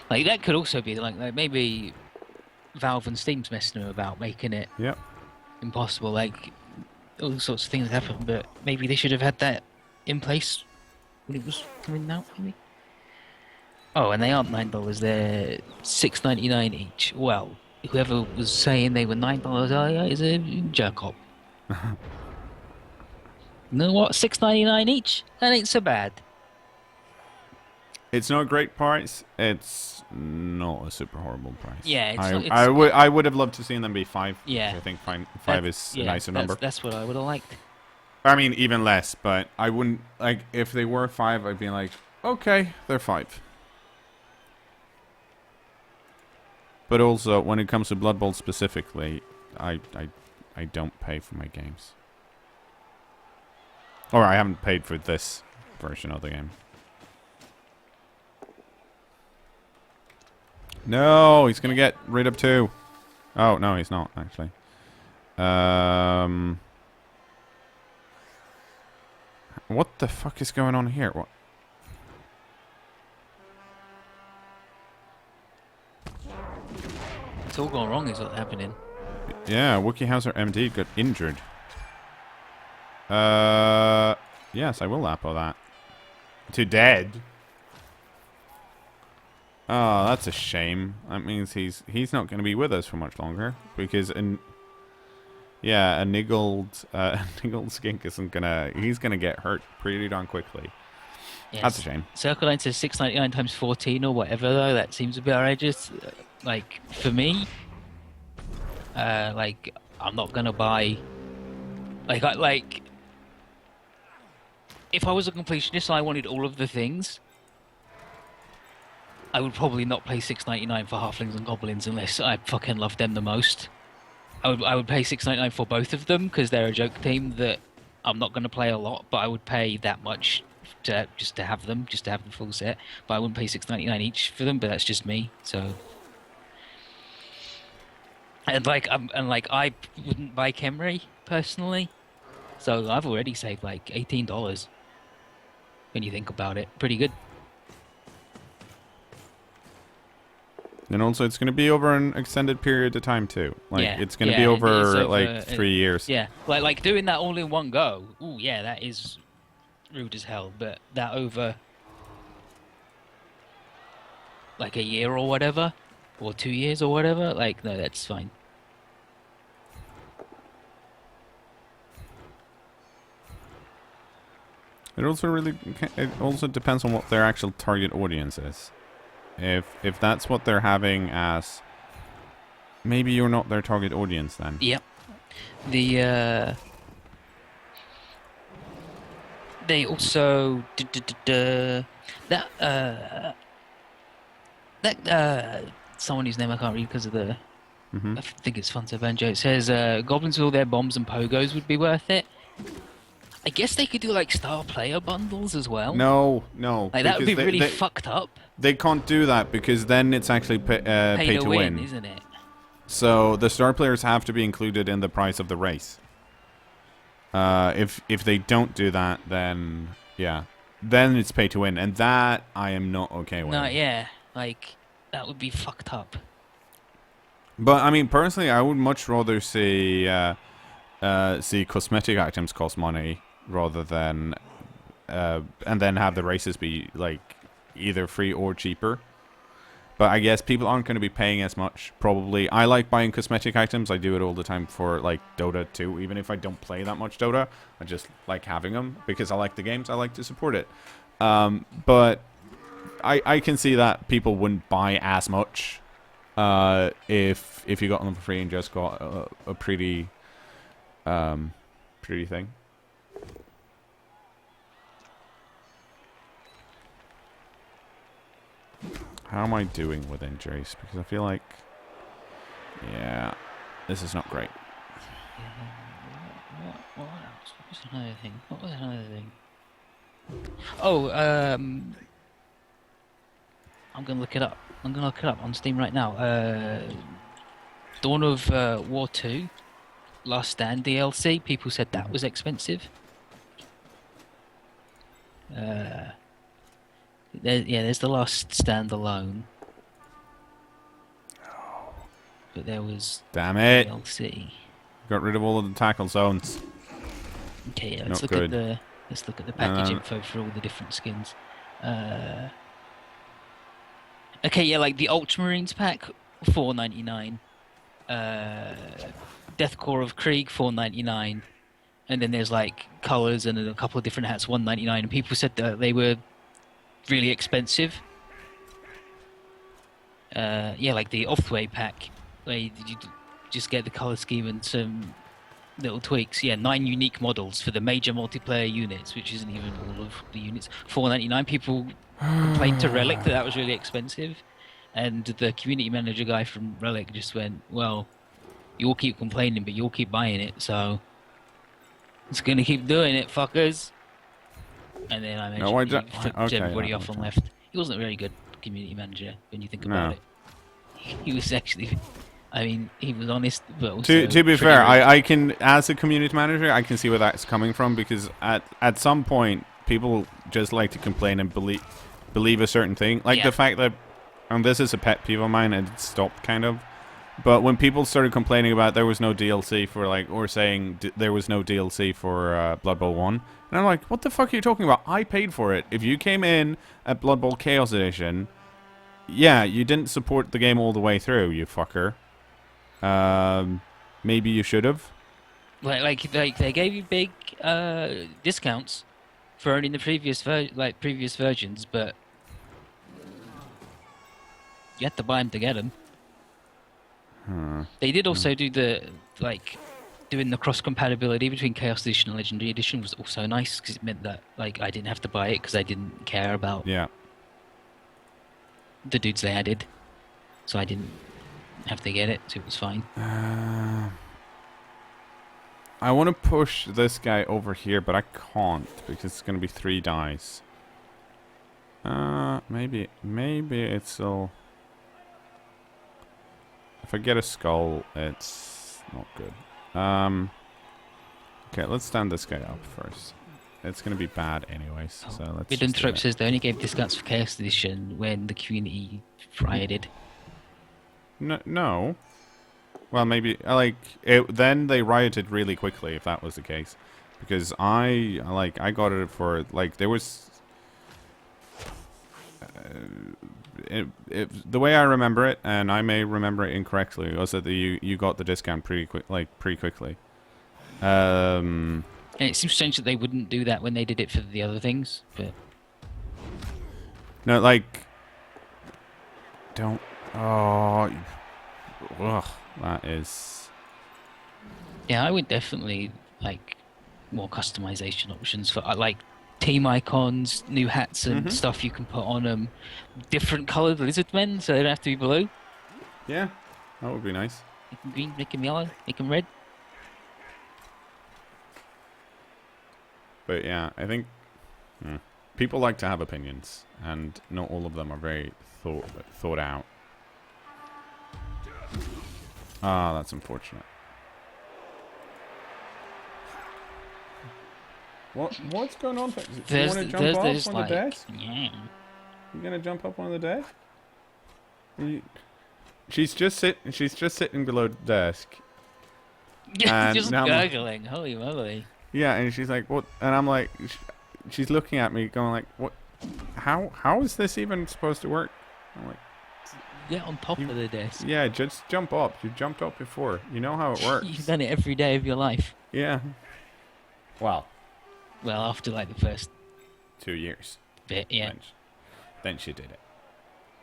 Like, that could also be, like maybe Valve and Steam's messing them about, making it impossible. Like, all sorts of things happen, but maybe they should have had that in place when it was coming out, maybe? Oh, and they aren't $9, they're $6.99 each. Well, whoever was saying they were $9 is a jerk-op. You know what? $6.99 each? That ain't so bad. It's not a great price. It's not a super horrible price. Yeah, I would have loved to see them be $5. Yeah, I think five is a nicer number. That's what I would have liked. I mean, even less, but I wouldn't, like, if they were 5, I'd be like, okay, they're 5. But also, when it comes to Blood Bowl specifically, I don't pay for my games. Or I haven't paid for this version of the game. No, he's gonna get rid of 2. Oh, no, he's not, actually. What the fuck is going on here? What? It's all gone wrong is what's happening. Yeah, Wookiehauser MD got injured. Yes, I will lapo that. To dead. Oh, that's a shame. That means he's not going to be with us for much longer because a niggled niggled skink isn't gonna. He's gonna get hurt pretty darn quickly. Yes. That's a shame. Circle line says 6.99 times 14 or whatever though. That seems a bit outrageous. Like for me, like I'm not gonna buy. Like if I was a completionist and I wanted all of the things, I would probably not pay 6.99 for halflings and goblins unless I fucking love them the most. I would pay 6.99 for both of them because they're a joke team that I'm not going to play a lot, but I would pay that much just to have them, just to have the full set. But I wouldn't pay 6.99 each for them. But that's just me. So, and I wouldn't buy Khemri personally. So I've already saved like $18 when you think about it. Pretty good. And also, it's going to be over an extended period of time too. Like Yeah, it's going to yeah, be it's over over, like 3 years. Yeah, like doing that all in one go. Ooh, yeah, that is rude as hell. But that over like a year or whatever, or 2 years or whatever, like no, that's fine. It also depends on what their actual target audience is. If that's what they're having as, maybe you're not their target audience then. Yep. They also someone whose name I can't read because of the. I think it's Fun to Banjo. It says goblins with all their bombs and pogos would be worth it. I guess they could do like star player bundles as well. No. Like that would be really fucked up. They can't do that because then it's actually pay to win, isn't it? So the star players have to be included in the price of the race. If they don't do that, then yeah, then it's pay to win, and that I am not okay with. No, yeah, like that would be fucked up. But I mean, personally, I would much rather see cosmetic items cost money rather than and then have the races be like either free or cheaper. But I guess people aren't going to be paying as much, probably. I like buying cosmetic items. I do it all the time for, like, Dota 2. Even if I don't play that much Dota, I just like having them because I like the games. I like to support it. But I can see that people wouldn't buy as much if you got them for free and just got a pretty thing. How am I doing with injuries? Because I feel like, yeah, this is not great. What else? What was another thing? Oh, I'm gonna look it up. On Steam right now. Dawn of War 2, Last Stand DLC. People said that was expensive. There's the Last Stand alone. But there was Damn it! DLC. Got rid of all of the tackle zones. Okay, yeah, let's look at the package info for all the different skins. Okay, yeah, like the Ultramarines pack, $4.99. Deathcore of Krieg, $4.99. And then there's like colors and a couple of different hats, $1.99. And people said that they were really expensive. Yeah, like the Oathway pack, where you just get the color scheme and some little tweaks. Yeah, 9 unique models for the major multiplayer units, which isn't even all of the units. 4.99. People complained to Relic that was really expensive, and the community manager guy from Relic just went, "Well, you all keep complaining, but you all keep buying it, so it's gonna keep doing it, fuckers." And then I No, I mentioned don't. he flipped Okay, everybody off and okay. left. He wasn't a very good community manager when you think about No. it. He was actually, I mean, he was honest, but To also be pretty fair, rude. I can, as a community manager, I can see where that's coming from, because at some point people just like to complain and believe a certain thing, like the Yeah, fact that, and this is a pet peeve of mine, and it stopped kind of. But when people started complaining about there was no DLC for, like, or saying there was no DLC for Blood Bowl 1, and I'm like, what the fuck are you talking about? I paid for it. If you came in at Blood Bowl Chaos Edition, yeah, you didn't support the game all the way through, you fucker. Maybe you should have. like they gave you big discounts for owning the previous versions, but you had to buy them to get them. They did also do the like doing the cross compatibility between Chaos Edition and Legendary Edition was also nice because it meant that like I didn't have to buy it because I didn't care about Yeah. the dudes they added, so I didn't have to get it, so it was fine. I want to push this guy over here, but I can't because it's going to be 3 dice. Maybe it's still... If I get a skull, it's not good. Okay, let's stand this guy up first. It's going to be bad anyways, so let's just do Videnthrop it. says they only gave discounts for Chaos Edition when the community rioted. No. Well, maybe, like, then they rioted really quickly, if that was the case. Because I got it for, like, there was... the way I remember it, and I may remember it incorrectly, was that you got the discount pretty quickly. And it seems strange that they wouldn't do that when they did it for the other things, but... No, like... Don't... Oh... Ugh, that is... Yeah, I would definitely like more customization options for like team icons, new hats and stuff you can put on them, different colored lizard men so they don't have to be blue. Yeah, that would be nice. Make them green, make them yellow, make them red. But yeah, I think people like to have opinions, and not all of them are very thought out. Ah, that's unfortunate. What's going on? Do you want to jump off on the desk? Yeah. You gonna jump up on the desk? She's just sitting below the desk. And Just now gurgling. Holy moly. yeah, and she's like, "What?" And I'm like, she's looking at me, going like, "What? How is this even supposed to work?" I'm like, Get on top of the desk. "Yeah, just jump up. You jumped up before. You know how it works." You've done it every day of your life. Yeah. Well, Well, after like the first 2 years. bit, yeah. Then she did it.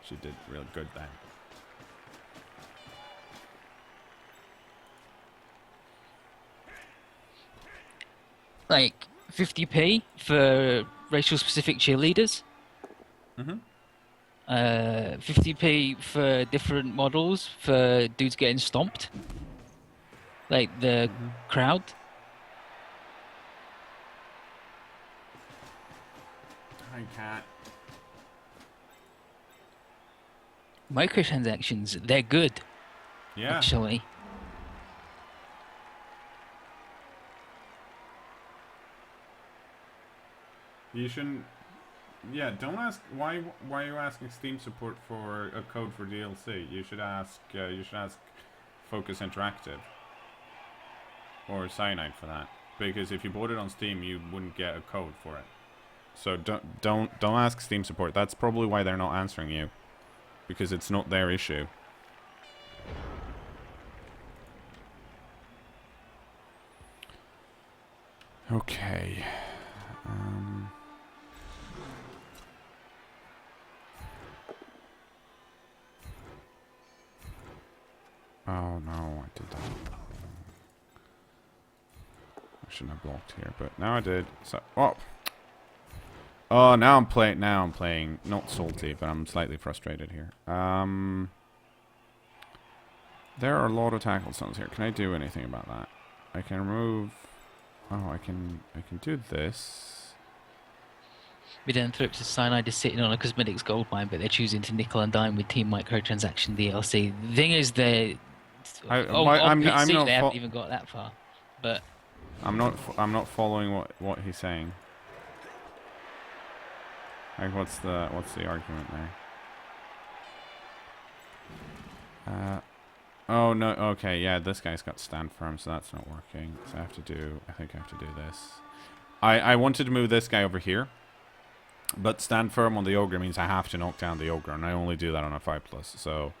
She did real good then. Like 50p for racial specific cheerleaders. 50p for different models for dudes getting stomped. Like the crowd. I can't. Microtransactions, they're good, Yeah. actually. You shouldn't. Yeah, don't ask why are you asking Steam support for a code for DLC? You should ask Focus Interactive or Cyanide for that, because if you bought it on Steam, you wouldn't get a code for it. So don't ask Steam support. That's probably why they're not answering you, because it's not their issue. Okay. Oh no, I did that. shouldn't have blocked here, but now I did. So, oh, now I'm playing. Now I'm playing. Not salty, but I'm slightly frustrated here. There are a lot of tackle stones here. Can I do anything about that? I can remove. Oh, I can do this. Midanthropes' Cyanide is sitting on a cosmetics gold mine, but they're choosing to nickel and dime with Team Microtransaction DLC. The thing is, on PC, they haven't even got that far. But I'm not following what he's saying. Like, what's the argument there? Oh no. Okay, yeah, this guy's got stand firm, so that's not working. So I think I have to do this. I wanted to move this guy over here, but stand firm on the ogre means I have to knock down the ogre, and I only do that on a 5+, so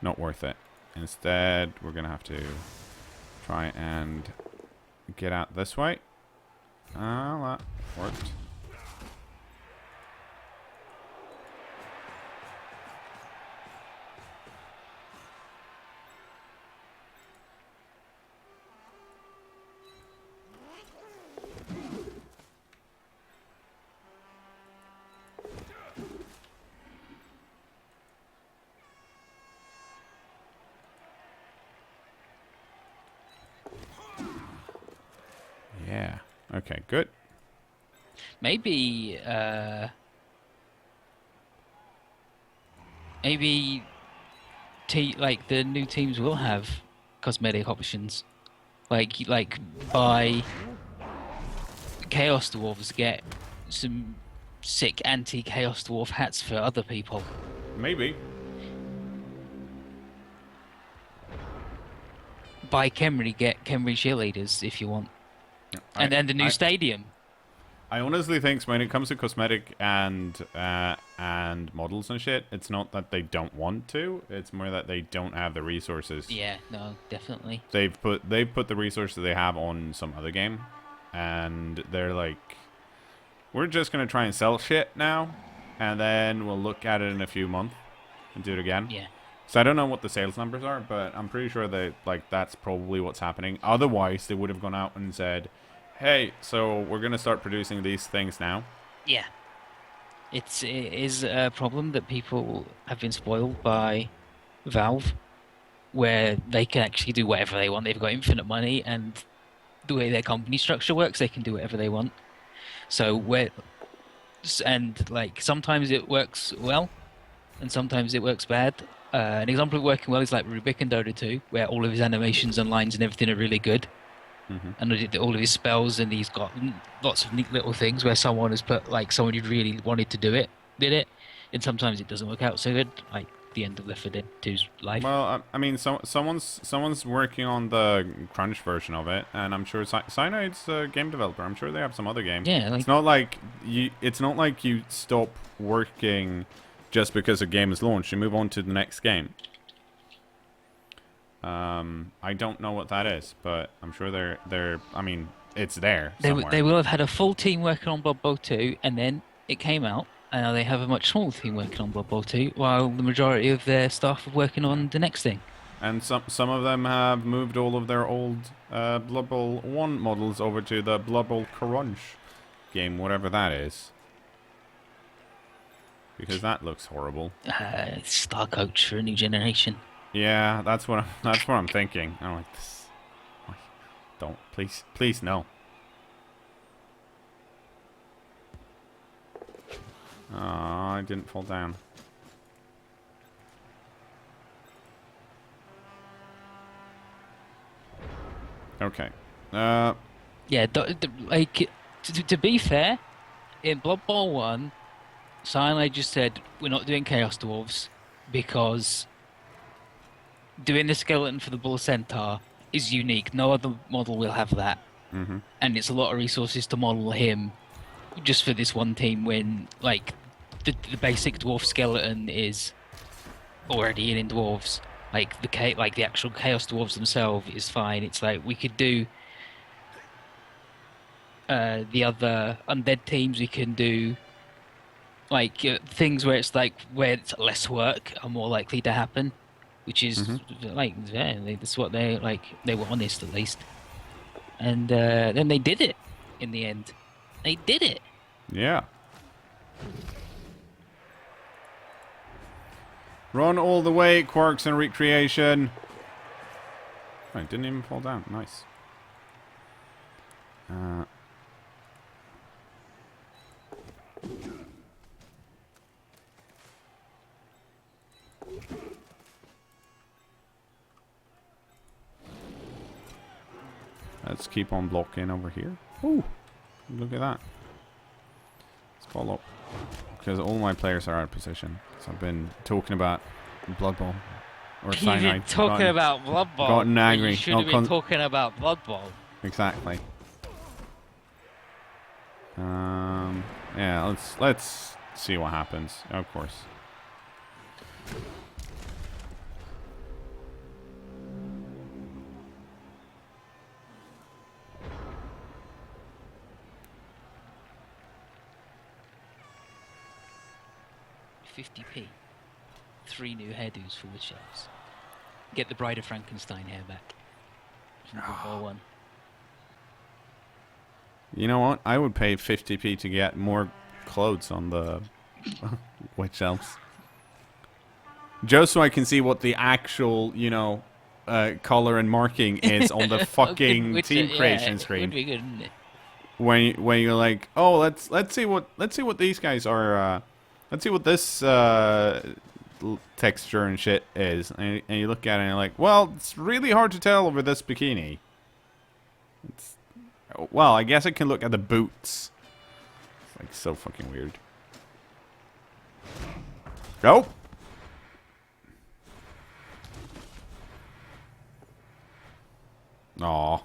not worth it. Instead, we're gonna have to try and get out this way. That worked. Yeah. Okay, good. maybe like the new teams will have cosmetic options. Like buy Chaos Dwarves, get some sick anti-Chaos Dwarf hats for other people. Maybe. Buy Khemri, get Khemri cheerleaders if you want. And then the new stadium. I honestly think when it comes to cosmetic and models and shit, it's not that they don't want to. It's more that they don't have the resources. Yeah, no, definitely. They've put the resources they have on some other game, and they're like, we're just gonna try and sell shit now, and then we'll look at it in a few months and do it again. Yeah. So I don't know what the sales numbers are, but I'm pretty sure that's probably what's happening. Otherwise, they would have gone out and said, hey, so we're going to start producing these things now. Yeah. It is a problem that people have been spoiled by Valve, where they can actually do whatever they want. They've got infinite money, and the way their company structure works, they can do whatever they want. So sometimes it works well, and sometimes it works bad. An example of working well is like Rubik in Dota 2, where all of his animations and lines and everything are really good. Mm-hmm. And all of his spells, and he's got lots of neat little things where someone has put, like, someone who really wanted to do it, did it. And sometimes it doesn't work out so good, like the end of Left 4 Dead 2's life. Well, I mean, someone's working on the crunch version of it, and I'm sure Cyanide's a game developer. I'm sure they have some other game. Yeah, it's not like you stop working just because a game is launched. You move on to the next game. I don't know what that is, but I'm sure they're. I mean, it's there somewhere. They will have had a full team working on Blood Bowl 2, and then it came out, and now they have a much smaller team working on Blood Bowl 2, while the majority of their staff are working on the next thing. And some of them have moved all of their old Blood Bowl 1 models over to the Blood Bowl Crunch game, whatever that is. Because that looks horrible. Star Coach for a new generation. Yeah, that's what I'm thinking. I'm like, this. Don't, please no. Oh, I didn't fall down. Okay. Yeah, to be fair, in Blood Bowl 1, Cyanide just said, we're not doing Chaos Dwarves because doing the skeleton for the Bull Centaur is unique. No other model will have that. Mm-hmm. And it's a lot of resources to model him just for this one team when, like, the basic dwarf skeleton is already in dwarves. Like, the actual Chaos Dwarves themselves is fine. It's like, we could do the other undead teams. We can do like things where it's less work are more likely to happen, which is that's what they were honest, at least. And then they did it in the end. They did it. Yeah. Run all the way, Quirks and Recreation. Oh, it didn't even fall down. Nice. Let's keep on blocking over here. Ooh, look at that. Let's follow. Because all my players are out of position. So I've been talking about Blood Bowl. Or You've Cyanide. been talking about Blood Bowl. Gotten angry. You should have been talking about Blood Bowl. Exactly. Yeah, let's see what happens. Of course. $50p. 3 new hairdos for the shelves. Get the Bride of Frankenstein hair back. From Blood Bowl 1. You know what? I would pay 50p to get more clothes on the witch elves. Just so I can see what the actual, you know, color and marking is on the fucking team creation screen. Would be good, wouldn't it? When you're like, oh, let's see what these guys are. Let's see what this texture and shit is. And you look at it and you're like, well, it's really hard to tell over this bikini. Well, I guess I can look at the boots. It's like so fucking weird. Go. Aw.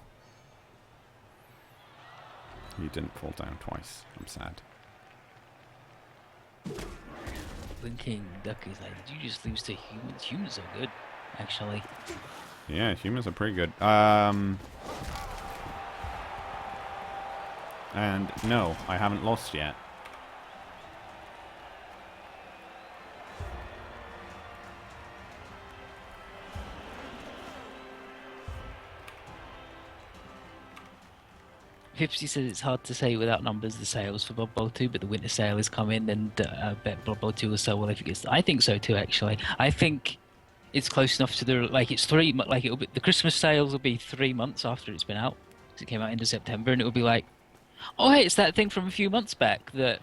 He didn't fall down twice. I'm sad. Blinking Duck is like, did you just lose to humans? Humans are good, actually. Yeah, humans are pretty good. And no, I haven't lost yet. Pipsy says it's hard to say without numbers the sales for Blood Bowl 2, but the winter sale is coming, and I bet Blood Bowl 2 will sell well if it gets. I think so too, actually. I think it's close enough to the it's it'll be, the Christmas sales will be 3 months after it's been out, because it came out into September, and it will be like, oh hey, it's that thing from a few months back that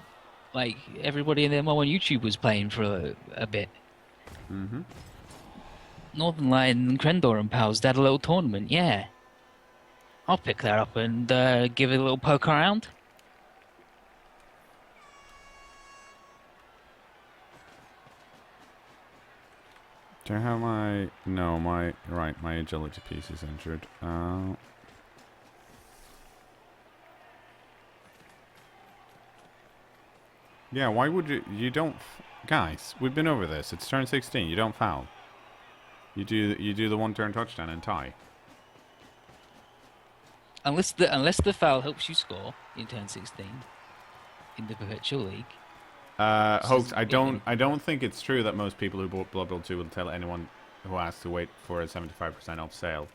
like everybody and their mom on YouTube was playing for a bit. Mm-hmm. Northern Lion and Crendor and pals, they had a little tournament, yeah. I'll pick that up and give it a little poke around. Do I have my... No, my agility piece is injured. Yeah, why would you don't... Guys, we've been over this. It's turn 16. You don't foul. You do the one turn touchdown and tie. Unless the foul helps you score in turn 16 in the Perpetual League. Hoax, I don't think it's true that most people who bought Blood Bowl 2 will tell anyone who has to wait for a 75% off sale.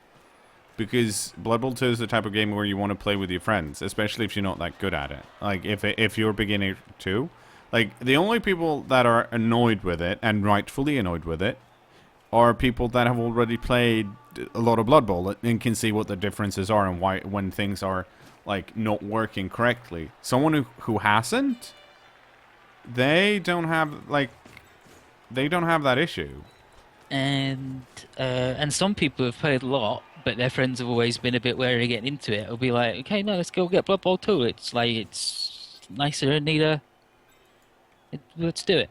Because Blood Bowl 2 is the type of game where you want to play with your friends, especially if you're not that good at it. Like, if you're a beginner too. Like, the only people that are annoyed with it, and rightfully annoyed with it, are people that have already played a lot of Blood Bowl and can see what the differences are and why when things are, like, not working correctly. Someone who hasn't, they don't have that issue. And some people have played a lot, but their friends have always been a bit wary of getting into it. It'll be like, okay, no, let's go get Blood Bowl 2. It's like, it's nicer and neater. Let's do it.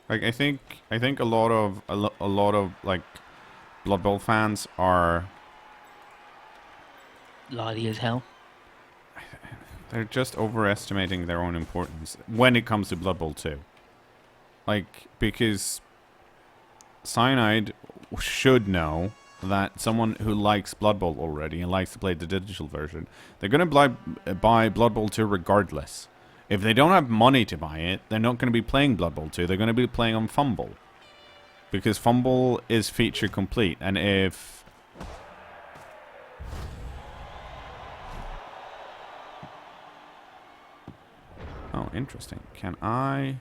Like, I think a lot of like Blood Bowl fans are Lardy as hell. They're just overestimating their own importance when it comes to Blood Bowl 2. Like, because Cyanide should know that someone who likes Blood Bowl already and likes to play the digital version, they're going to buy Blood Bowl 2 regardless. If they don't have money to buy it, they're not going to be playing Blood Bowl 2. They're going to be playing on Fumble. Because Fumble is feature complete. And if... Oh, interesting. Can I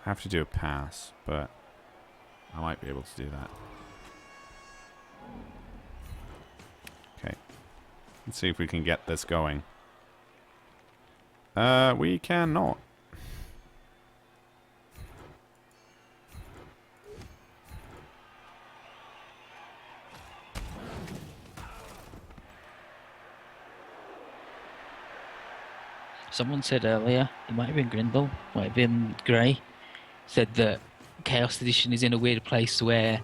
have to do a pass, but I might be able to do that. Okay. Let's see if we can get this going. We cannot. Someone said earlier, it might have been Grindle, might have been Grey, said that Chaos Edition is in a weird place where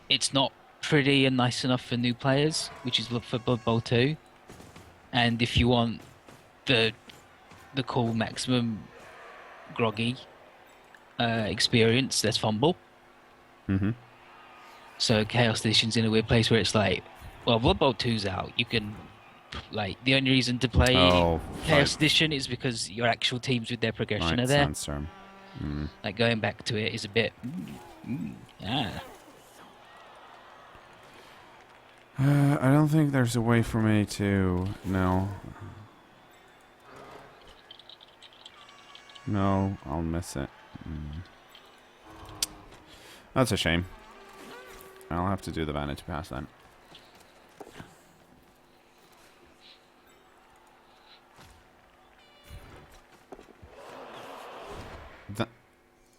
it's not pretty and nice enough for new players, which is for Blood Bowl 2. And if you want the cool maximum groggy experience, there's Fumble. Mm-hmm. So Chaos Edition's in a weird place where it's like, well, Blood Bowl 2's out. You can, like, the only reason to play Chaos Edition is because your actual teams with their progression are there. Sandstorm. Mm. Like, going back to it is a bit... I don't think there's a way for me to... No. No, I'll miss it. Mm. That's a shame. I'll have to do the Vantage Pass then.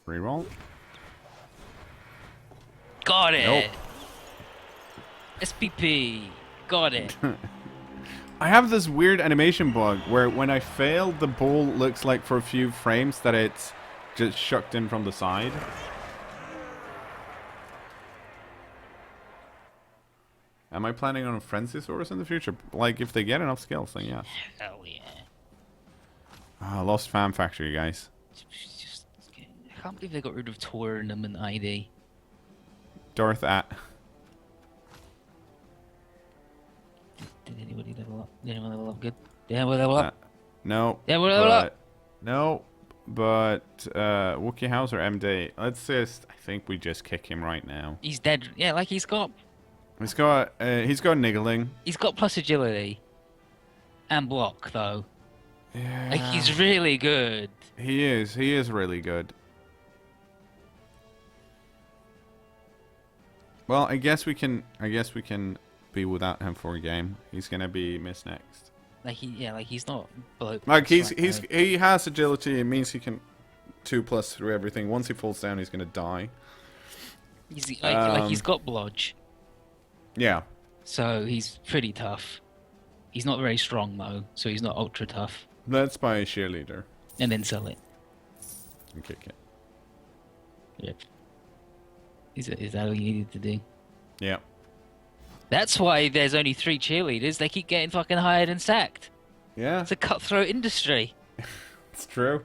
Reroll? Got it! Nope. SPP! Got it! I have this weird animation bug where when I fail, the ball looks like for a few frames that it's just shucked in from the side. Am I planning on a Frenzysaurus in the future? Like, if they get enough skills, then yes. Hell yeah. Ah, Lost Fan Factory, guys. I can't believe they got rid of Tournament ID. Darth at. Did anybody level up? Did anyone level up good? Did anyone level up? No. Yeah, we'll level up. No, but Wookie House or MD. Let's just. I think we just kick him right now. He's dead. Yeah, like he's got niggling. He's got plus agility. And block, though. Yeah. Like, he's really good. He is. He is really good. Well, I guess we can be without him for a game. He's gonna be missed next. Like he's not below. Like he has agility. It means he can 2+ through everything. Once he falls down, he's gonna die. He's got blodge. Yeah. So he's pretty tough. He's not very strong though, so he's not ultra tough. Let's buy a cheerleader. And then sell it. And kick it. Yep. Is that all you needed to do? Yeah. That's why there's only 3 cheerleaders. They keep getting fucking hired and sacked. Yeah. It's a cutthroat industry. It's true.